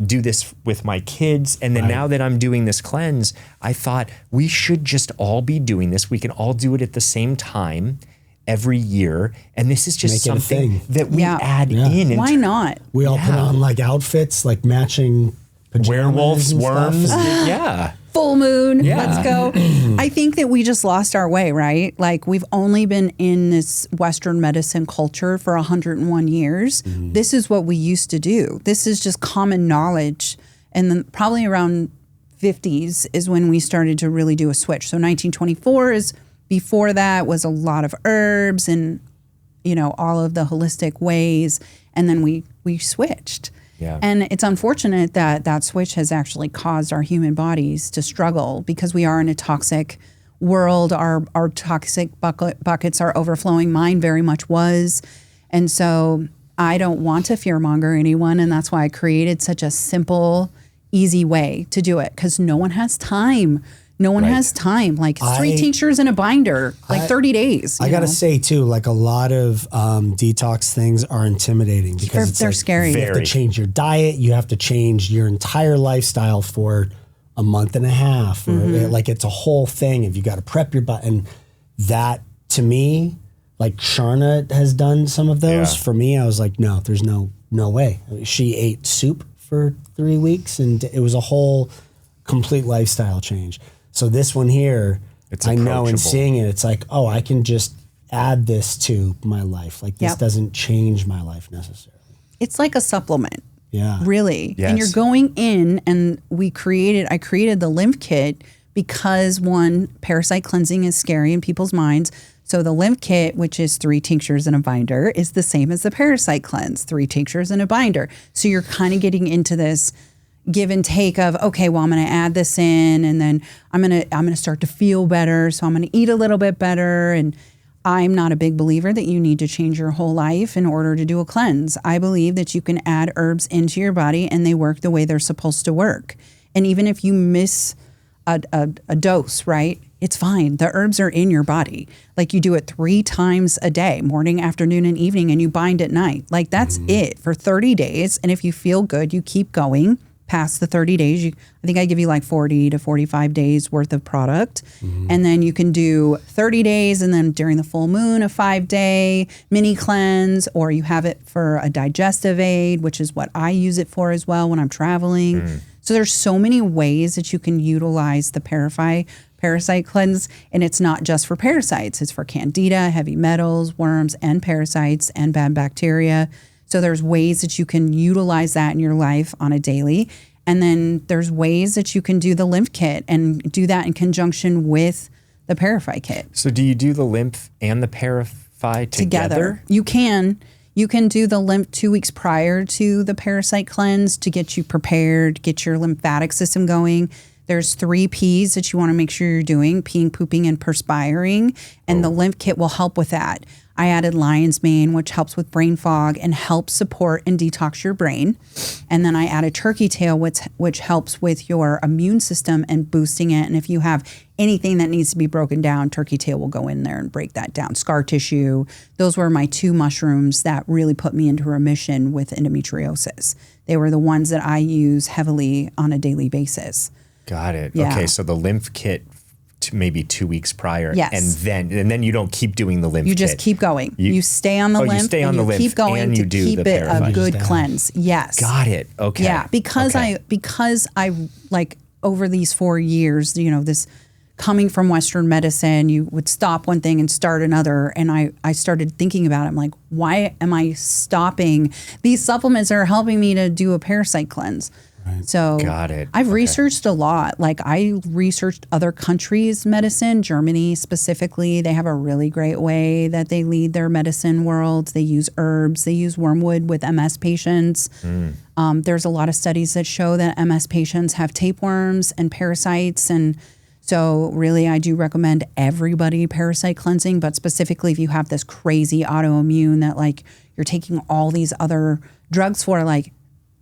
do this with my kids. And then now that I'm doing this cleanse, I thought we should just all be doing this. We can all do it at the same time every year. And this is just something that we add in. Why not? We all put on like outfits, like matching pajamas, werewolves, worms. Full moon, let's go. I think that we just lost our way, right? Like, we've only been in this Western medicine culture for 101 years. This is what we used to do. This is just common knowledge. And then probably around 50s is when we started to really do a switch. So 1924 is, before that was a lot of herbs and, you know, all of the holistic ways. And then we switched. Yeah. And it's unfortunate that that switch has actually caused our human bodies to struggle because we are in a toxic world. Our toxic buckets are overflowing. Mine very much was. And so I don't want to fearmonger anyone. And that's why I created such a simple, easy way to do it, because no one has time. No one has time. Like 3 tinctures in a binder, like 30 days. I got to say too, like a lot of detox things are intimidating because they're scary. You have to change your diet. You have to change your entire lifestyle for a month and a half. Or like, it's a whole thing. If you got to prep your body, and that to me, like Sharna has done some of those. For me, I was like, no, there's no way. She ate soup for 3 weeks, and it was a whole complete lifestyle change. So this one here, I know, and seeing it, it's like, oh, I can just add this to my life. Like, this doesn't change my life necessarily. It's like a supplement. Yeah. Really. Yes. And you're going in, and I created the lymph kit because, one, parasite cleansing is scary in people's minds. So the lymph kit, which is 3 tinctures and a binder, is the same as the parasite cleanse, 3 tinctures and a binder. So you're kind of getting into this give and take of, okay, well, I'm going to add this in, and then I'm going to start to feel better. So I'm going to eat a little bit better. And I'm not a big believer that you need to change your whole life in order to do a cleanse. I believe that you can add herbs into your body and they work the way they're supposed to work. And even if you miss a dose, right? It's fine. The herbs are in your body. Like, you do it 3 times a day, morning, afternoon, and evening, and you bind at night. Like, that's it for 30 days. And if you feel good, you keep going past the 30 days. I think I give you like 40 to 45 days worth of product. And then you can do 30 days, and then during the full moon, a 5-day mini cleanse, or you have it for a digestive aid, which is what I use it for as well when I'm traveling. So there's so many ways that you can utilize the parasite cleanse, and it's not just for parasites. It's for candida, heavy metals, worms, and parasites, and bad bacteria. So there's ways that you can utilize that in your life on a daily. And then there's ways that you can do the lymph kit and do that in conjunction with the parasite kit. So do you do the lymph and the parasite together? You can. You can do the lymph 2 weeks prior to the parasite cleanse to get you prepared, get your lymphatic system going. There's 3 P's that you want to make sure you're doing: peeing, pooping, and perspiring. And the lymph kit will help with that. I added lion's mane, which helps with brain fog and helps support and detox your brain. And then I added turkey tail, which helps with your immune system and boosting it. And if you have anything that needs to be broken down, turkey tail will go in there and break that down. Scar tissue. Those were my 2 mushrooms that really put me into remission with endometriosis. They were the ones that I use heavily on a daily basis. Got it. Yeah. Okay, so the lymph kit maybe 2 weeks prior. Yes. And then you don't keep doing the lymph kit. You just keep going. You stay on the lymph. You stay on the lymph keep going and you to do keep the it a parasite. good cleanse. Yes. Got it. Okay. Yeah, because I like over these 4 years, this coming from Western medicine, you would stop one thing and start another. And I started thinking about it. I'm like, why am I stopping? These supplements are helping me to do a parasite cleanse. Right. So got it. I've researched a lot. Like, I researched other countries' medicine, Germany specifically. They have a really great way that they lead their medicine world. They use herbs. They use wormwood with MS patients. There's a lot of studies that show that MS patients have tapeworms and parasites. And so really, I do recommend everybody parasite cleansing, but specifically if you have this crazy autoimmune that like you're taking all these other drugs for, like,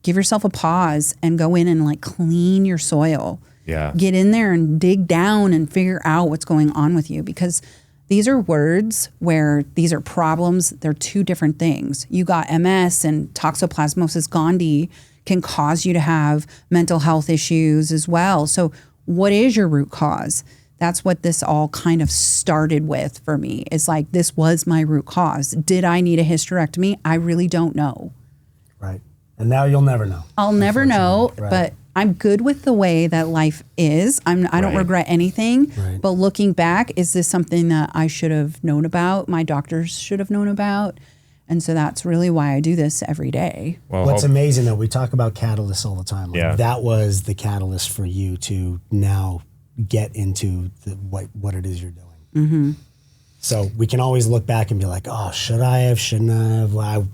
give yourself a pause and go in and like clean your soil. Yeah. Get in there and dig down and figure out what's going on with you, because these are words where these are problems. They're 2 different things. You got MS, and toxoplasmosis gondii can cause you to have mental health issues as well. So what is your root cause? That's what this all kind of started with for me. It's like, this was my root cause. Did I need a hysterectomy? I really don't know. Right. And now you'll never know. I'll never know, right. But I'm good with the way that life is. I don't regret anything. Right. But looking back, is this something that I should have known about? My doctors should have known about. And so that's really why I do this every day. Well, what's amazing, though, we talk about catalysts all the time. Like, that was the catalyst for you to now get into what it is you're doing. Mm-hmm. So we can always look back and be like, oh, should I have, shouldn't I have?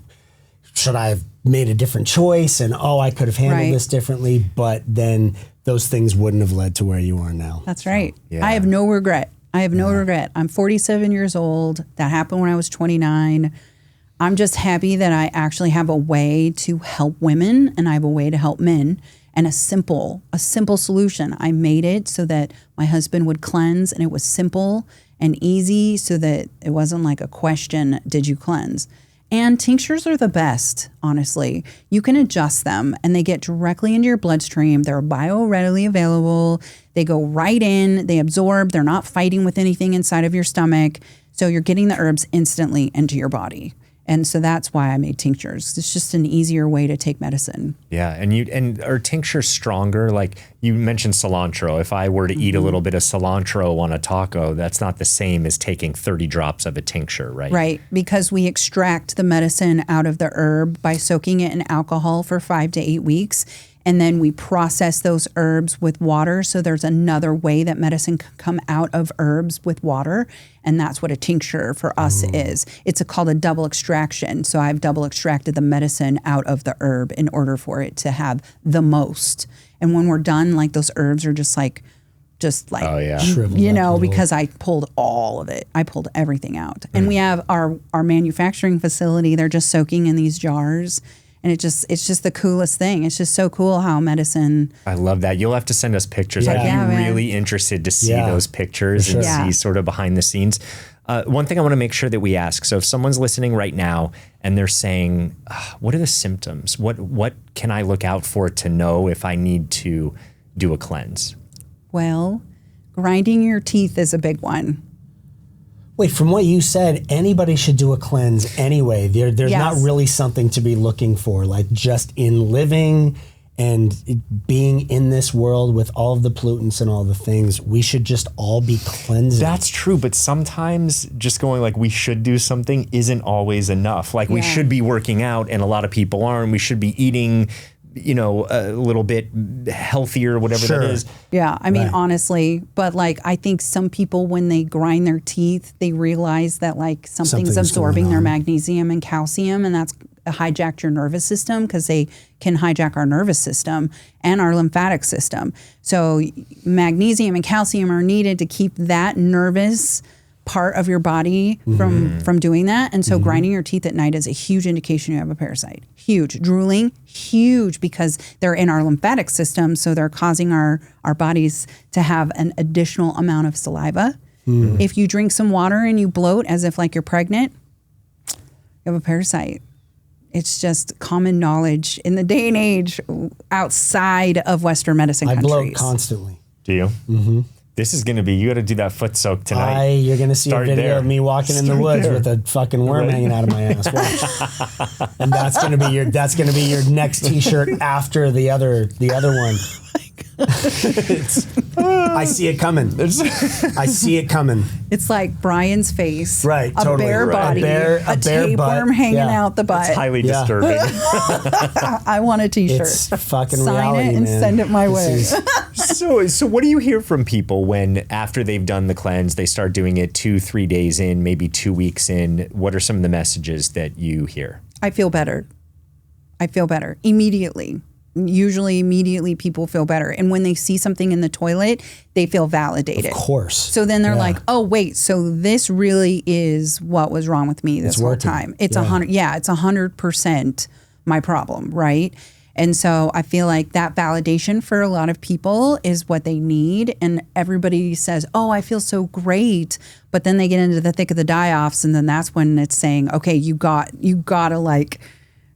Should I have made a different choice? And, I could have handled this differently. But then those things wouldn't have led to where you are now. That's right. So, I have no regret. I'm 47 years old. That happened when I was 29. I'm just happy that I actually have a way to help women, and I have a way to help men, and a simple solution. I made it so that my husband would cleanse, and it was simple and easy, so that it wasn't like a question, did you cleanse? And tinctures are the best, honestly. You can adjust them, and they get directly into your bloodstream. They're bio-readily available. They go right in. They absorb. They're not fighting with anything inside of your stomach. So you're getting the herbs instantly into your body. And so that's why I made tinctures. It's just an easier way to take medicine. Yeah, and are tinctures stronger? Like you mentioned cilantro. If I were to eat a little bit of cilantro on a taco, that's not the same as taking 30 drops of a tincture, right? Right, because we extract the medicine out of the herb by soaking it in alcohol for 5 to 8 weeks. And then we process those herbs with water. So there's another way that medicine can come out of herbs with water. And that's what a tincture for us is. It's called a double extraction. So I've double extracted the medicine out of the herb in order for it to have the most. And when we're done, like those herbs are just like, oh, yeah. you know, because I pulled all of it. I pulled everything out. And we have our manufacturing facility. They're just soaking in these jars. And it's just the coolest thing. It's just so cool how medicine. I love that. You'll have to send us pictures. Yeah. I'd be really interested to see those pictures and see sort of behind the scenes. One thing I want to make sure that we ask. So if someone's listening right now and they're saying, what are the symptoms? What can I look out for to know if I need to do a cleanse? Well, grinding your teeth is a big one. Wait, from what you said, anybody should do a cleanse anyway. There's not really something to be looking for, like just in living and being in this world with all of the pollutants and all the things, we should just all be cleansing. That's true, but sometimes just going like we should do something isn't always enough. Like we should be working out and a lot of people aren't. We should be eating, you know, a little bit healthier, whatever that is. Yeah, I mean, honestly, but like I think some people when they grind their teeth, they realize that like something's absorbing their magnesium and calcium, and that's hijacked your nervous system because they can hijack our nervous system and our lymphatic system. So magnesium and calcium are needed to keep that nervous part of your body from doing that. And so grinding your teeth at night is a huge indication you have a parasite. Huge. Drooling, huge, because they're in our lymphatic system. So they're causing our bodies to have an additional amount of saliva. If you drink some water and you bloat as if like you're pregnant, you have a parasite. It's just common knowledge in the day and age outside of Western medicine countries. I bloat constantly. Do you? Mm-hmm. This is going to be, you got to do that foot soak tonight. You're going to see a video of me walking in the woods with a fucking worm hanging out of my ass. Watch. And that's going to be your next t-shirt after the other one. I see it coming. I see it coming. It's like Brian's face. Right, a totally. Bare body. A tapeworm hanging out the butt. It's highly disturbing. I want a t-shirt. It's fucking Sign reality, it and man. send it my way. So what do you hear from people when after they've done the cleanse, they start doing it 2-3 days in, maybe 2 weeks in? What are some of the messages that you hear? I feel better. Immediately. Usually immediately people feel better. And when they see something in the toilet, they feel validated. Of course. So then they're like, oh, wait, so this really is what was wrong with me this whole time. It's 100% my problem, right? And so I feel like that validation for a lot of people is what they need. And everybody says, oh, I feel so great. But then they get into the thick of the die-offs. And then that's when it's saying, okay, you gotta like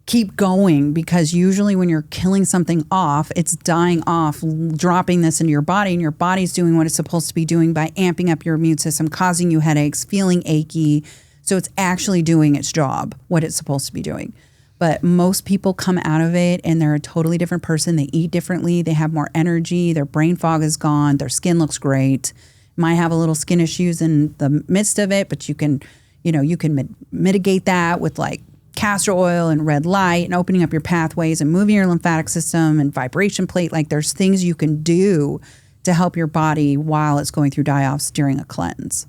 keep going, because usually when you're killing something off, it's dying off, dropping this into your body, and your body's doing what it's supposed to be doing by amping up your immune system, causing you headaches, feeling achy. So it's actually doing its job, what it's supposed to be doing. But most people come out of it and they're a totally different person. They eat differently. They have more energy. Their brain fog is gone. Their skin looks great. Might have a little skin issues in the midst of it, but you can mitigate that with like castor oil and red light and opening up your pathways and moving your lymphatic system and vibration plate. Like there's things you can do to help your body while it's going through die-offs during a cleanse.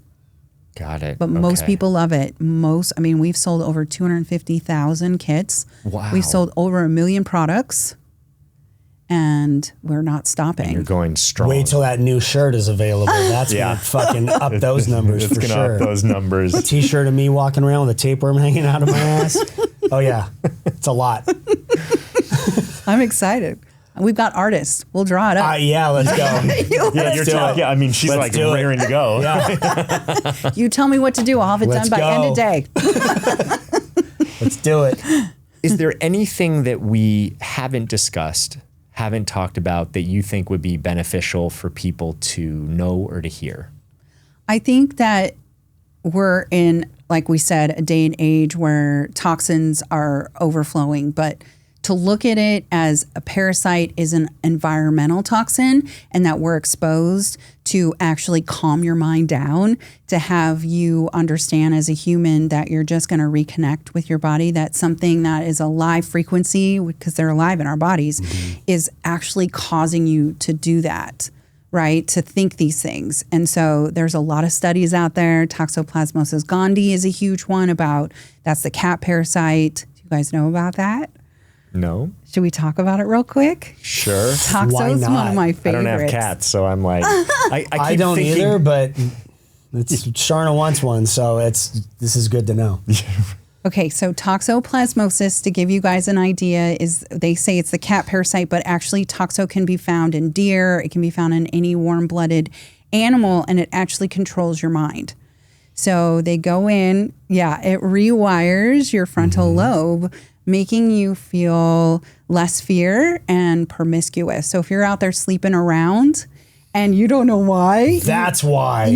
Got it. But most people love it. We've sold over 250,000 kits. Wow. We've sold over 1 million products, and we're not stopping. And you're going strong. Wait till that new shirt is available. That's going to fucking up those numbers for sure. It's going to up those numbers. A t-shirt of me walking around with a tapeworm hanging out of my ass. Oh, yeah. It's a lot. I'm excited. We've got artists. We'll draw it up. Yeah, let's go. Yeah, I mean, she's like raring to go. Yeah. You tell me what to do. I'll have it done by end of day. Let's do it. Is there anything that we haven't discussed, haven't talked about, that you think would be beneficial for people to know or to hear? I think that we're in like we said, a day and age where toxins are overflowing. But to look at it as a parasite is an environmental toxin and that we're exposed to actually calm your mind down, to have you understand as a human that you're just going to reconnect with your body, that something that is a live frequency, because they're alive in our bodies, is actually causing you to do that, right? To think these things. And so there's a lot of studies out there. Toxoplasmosis gondii is a huge one that's the cat parasite. Do you guys know about that? No. Should we talk about it real quick? Sure. Toxo's one of my favorites. I don't have cats, so I'm like, I don't thinking, either, but Sharna wants one, so this is good to know. Okay, so toxoplasmosis, to give you guys an idea, is they say it's the cat parasite, but actually toxo can be found in deer. It can be found in any warm-blooded animal, and it actually controls your mind. So they go in, it rewires your frontal lobe, making you feel less fear and promiscuous. So if you're out there sleeping around and you don't know why. That's why.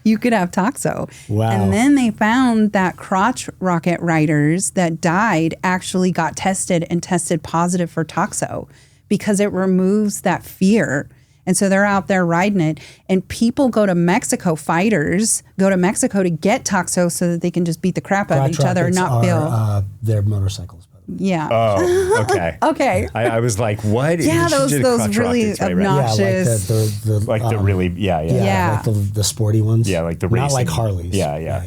You could have toxo. Wow. And then they found that crotch rocket riders that died actually got tested and tested positive for toxo because it removes that fear. And so they're out there riding it. And people go to Mexico, fighters go to Mexico to get toxo so that they can just beat the crap out of each other and not feel. They're motorcycles. Yeah. Oh, okay. Okay. I was like, what? Yeah, those really rockets, obnoxious. Like the really, like the sporty ones. Yeah, like the racing. Not like Harleys. Yeah.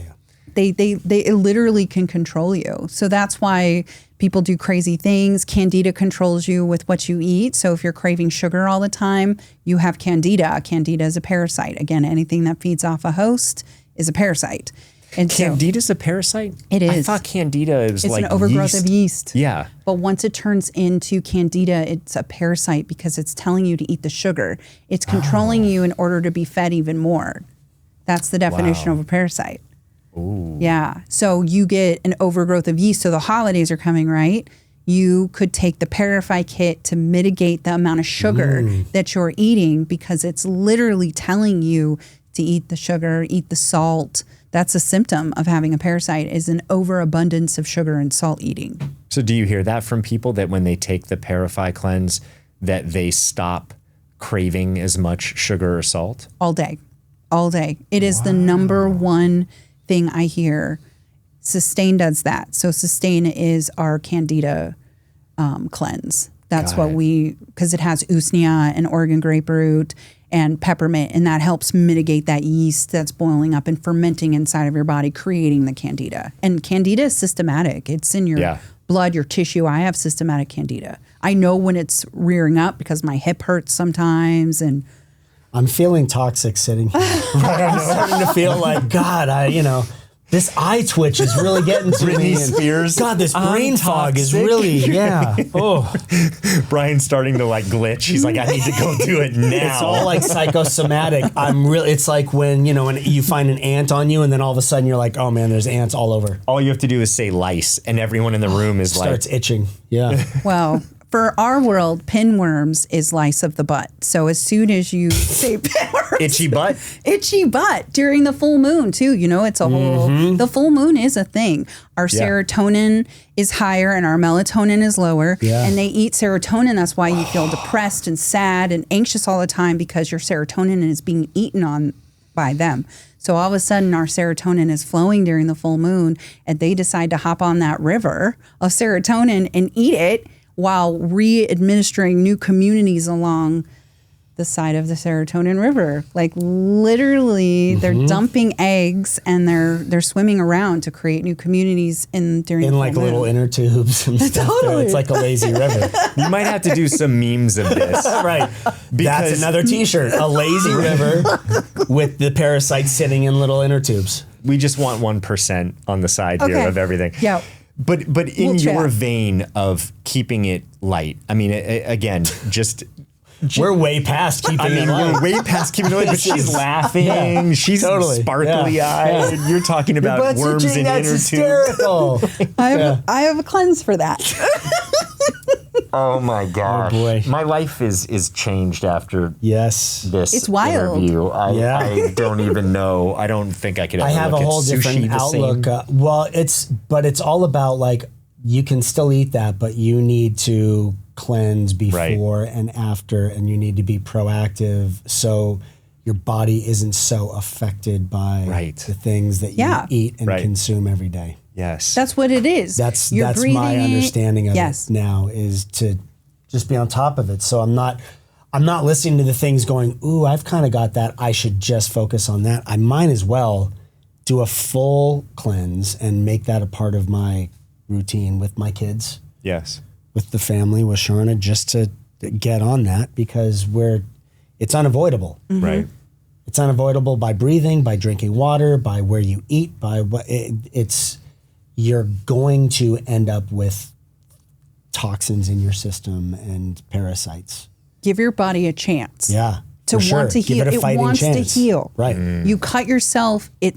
They literally can control you. So that's why people do crazy things. Candida controls you with what you eat. So if you're craving sugar all the time, you have candida. Candida is a parasite. Again, anything that feeds off a host is a parasite. And Candida's a parasite? It is. I thought Candida is it's like an overgrowth of yeast. Yeah. But once it turns into Candida, it's a parasite because it's telling you to eat the sugar. It's controlling you in order to be fed even more. That's the definition of a parasite. Ooh. Yeah. So you get an overgrowth of yeast. So the holidays are coming, right? You could take the Parify kit to mitigate the amount of sugar that you're eating because it's literally telling you to eat the sugar, eat the salt. That's a symptom of having a parasite, is an overabundance of sugar and salt eating. So do you hear that from people that when they take the Parify cleanse that they stop craving as much sugar or salt? All day. It is the number one thing I hear. Sustain does that. So Sustain is our Candida cleanse. That's because it has usnea and Oregon grapefruit and peppermint, and that helps mitigate that yeast that's boiling up and fermenting inside of your body, creating the Candida. And Candida is systematic. It's in your blood, your tissue. I have systematic Candida. I know when it's rearing up because my hip hurts sometimes, and I'm feeling toxic sitting here. I'm starting to feel like, God, this eye twitch is really getting to me. Spears. God, this brain fog is really, Oh, Brian's starting to like glitch. He's like, I need to go do it now. It's all like psychosomatic. It's like when you find an ant on you and then all of a sudden you're like, oh man, there's ants all over. All you have to do is say lice and everyone in the room is starts itching. Yeah. Well, for our world, pinworms is lice of the butt. So as soon as you say pinworms, itchy butt during the full moon too. It's a whole. The full moon is a thing. Our serotonin is higher and our melatonin is lower. Yeah. And they eat serotonin. That's why you feel depressed and sad and anxious all the time, because your serotonin is being eaten on by them. So all of a sudden our serotonin is flowing during the full moon, and they decide to hop on that river of serotonin and eat it, while re-administering new communities along the side of the serotonin river. Like literally, they're dumping eggs and they're swimming around to create new communities during like little inner tubes and stuff. Totally. It's like a lazy river. You might have to do some memes of this. Right. That's another t-shirt. A lazy river with the parasites sitting in little inner tubes. We just want 1% on the side here of everything. Yeah. But in your vein of keeping it light, I mean, again, we're way past keeping it light. We're way past keeping it light, but she's laughing. Yeah, she's sparkly eyed. Yeah. You're talking about worms in inner tubes. I have a cleanse for that. Oh my gosh. Oh boy. My life is changed after yes. this It's wild. interview. I don't even know. I don't think I could ever I have a look whole at sushi different the outlook. same. But it's all about like, you can still eat that, but you need to cleanse before and after, and you need to be proactive so your body isn't so affected by the things that you eat and consume every day. Yes. That's what it is. That's my understanding of it now, is to just be on top of it. So I'm not listening to the things going, ooh, I've kind of got that, I should just focus on that. I might as well do a full cleanse and make that a part of my routine with my kids. Yes. With the family, with Sharna, just to get on that, because it's unavoidable. Mm-hmm. Right. It's unavoidable by breathing, by drinking water, by where you eat, by what you're going to end up with toxins in your system and parasites. Give your body a chance. Yeah. To want to heal. It wants to heal. Right. You cut yourself, it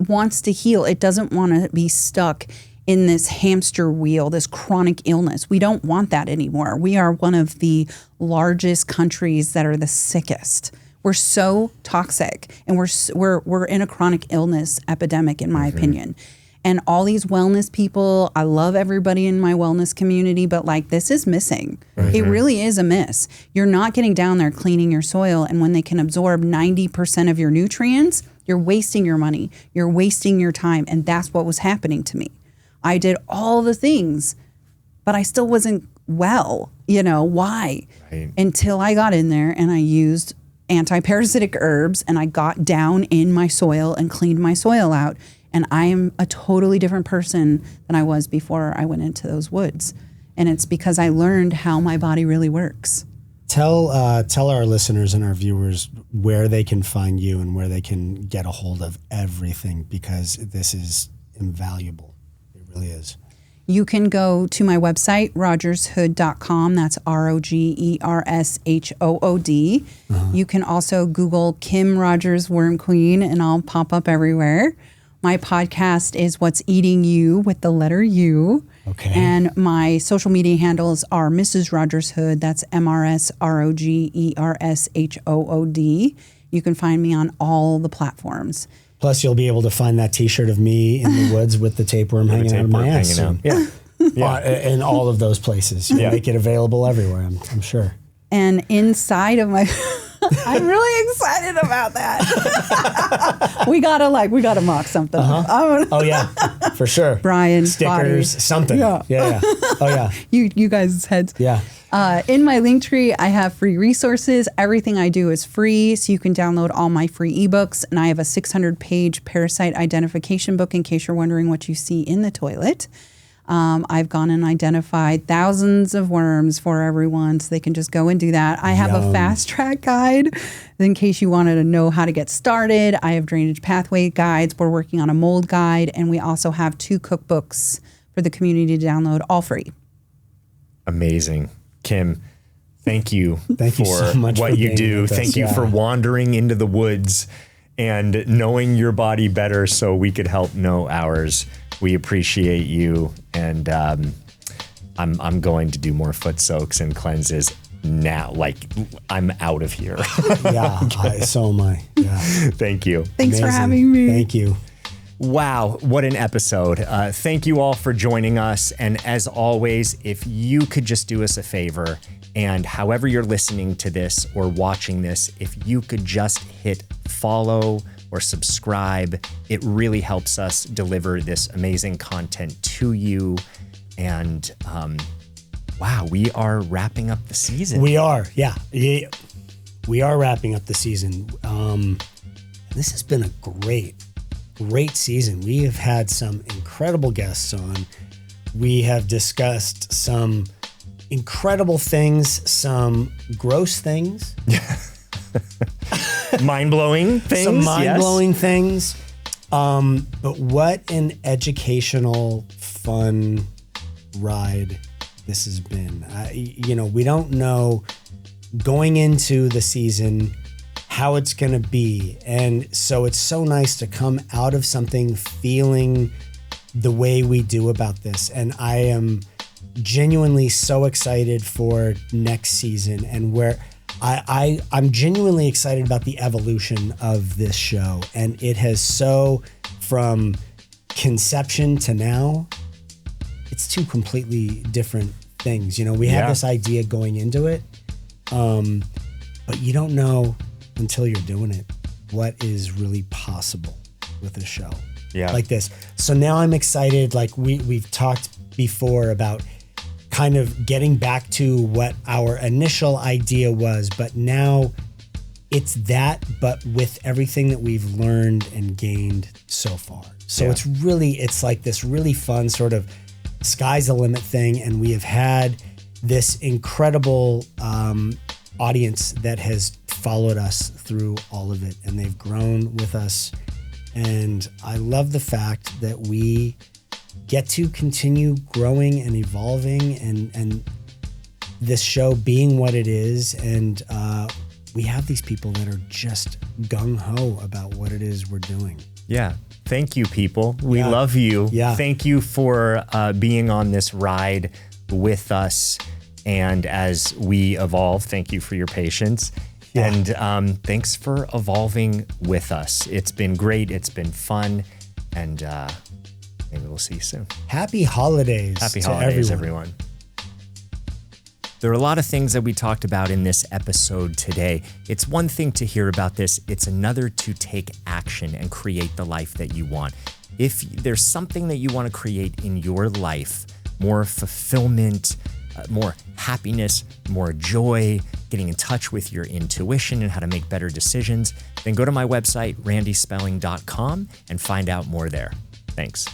wants to heal. It doesn't want to be stuck in this hamster wheel, this chronic illness. We don't want that anymore. We are one of the largest countries that are the sickest. We're so toxic, and we're in a chronic illness epidemic, in my opinion. And all these wellness people, I love everybody in my wellness community, but like, this is missing. It really is a miss. You're not getting down there cleaning your soil, and when they can absorb 90% of your nutrients, you're wasting your money, you're wasting your time, and that's what was happening to me. I did all the things, but I still wasn't well. Why? Right. Until I got in there and I used anti-parasitic herbs, and I got down in my soil and cleaned my soil out. And I am a totally different person than I was before I went into those woods. And it's because I learned how my body really works. Tell our listeners and our viewers where they can find you and where they can get a hold of everything, because this is invaluable. It really is. You can go to my website, rogershood.com. That's ROGERSHOOD. You can also Google Kim Rogers Worm Queen, and I'll pop up everywhere. My podcast is What's Eating You, with the letter U. Okay. And my social media handles are Mrs. Rogers Hood. That's MRSROGERSHOOD. You can find me on all the platforms. Plus, you'll be able to find that T-shirt of me in the woods with the tapeworm hanging out of my ass soon. Yeah. In all of those places. You'll make it available everywhere, I'm sure. And inside of my... I'm really excited about that. we gotta mock something. Oh yeah, for sure. Brian, stickers, body. Something. Yeah. Oh yeah. You guys' heads. Yeah. In my link tree, I have free resources. Everything I do is free, so you can download all my free ebooks. And I have a 600-page parasite identification book, in case you're wondering what you see in the toilet. I've gone and identified thousands of worms for everyone, so they can just go and do that. I have a fast track guide in case you wanted to know how to get started. I have drainage pathway guides. We're working on a mold guide, and we also have 2 cookbooks for the community to download, all free. Amazing. Kim, thank you for so much what you do. Thank you for wandering into the woods and knowing your body better so we could help know ours. We appreciate you, and I'm going to do more foot soaks and cleanses now. Like, I'm out of here. So am I. Yeah. Thank you. Thanks for having me. Thank you. Wow, what an episode. Thank you all for joining us. And as always, if you could just do us a favor, and however you're listening to this or watching this, if you could just hit follow or subscribe, it really helps us deliver this amazing content to you. And wow, we are wrapping up the season. We are, yeah. We are wrapping up the season. This has been a great season. We have had some incredible guests on. We have discussed some incredible things, some gross things. Mind-blowing things. Some mind-blowing things. But what an educational, fun ride this has been. We don't know going into the season how it's going to be. And so it's so nice to come out of something feeling the way we do about this. And I am genuinely so excited for next season, and where I'm genuinely excited about the evolution of this show. And it has from conception to now, it's two completely different things. You know, we have this idea going into it, but you don't know until you're doing it what is really possible with a show like this. So now I'm excited. Like we've talked before about kind of getting back to what our initial idea was, but now it's that, but with everything that we've learned and gained so far. So it's like this really fun sort of sky's the limit thing. And we have had this incredible audience that has followed us through all of it, and they've grown with us. And I love the fact that we get to continue growing and evolving, and this show being what it is. And we have these people that are just gung-ho about what it is we're doing. Yeah. Thank you, people. We love you. Yeah. Thank you for being on this ride with us. And as we evolve, thank you for your patience. Yeah. And thanks for evolving with us. It's been great. It's been fun. And maybe we'll see you soon. Happy holidays. Happy holidays, everyone. There are a lot of things that we talked about in this episode today. It's one thing to hear about this. It's another to take action and create the life that you want. If there's something that you want to create in your life, more fulfillment, more happiness, more joy, getting in touch with your intuition and how to make better decisions, then go to my website, randyspelling.com, and find out more there. Thanks.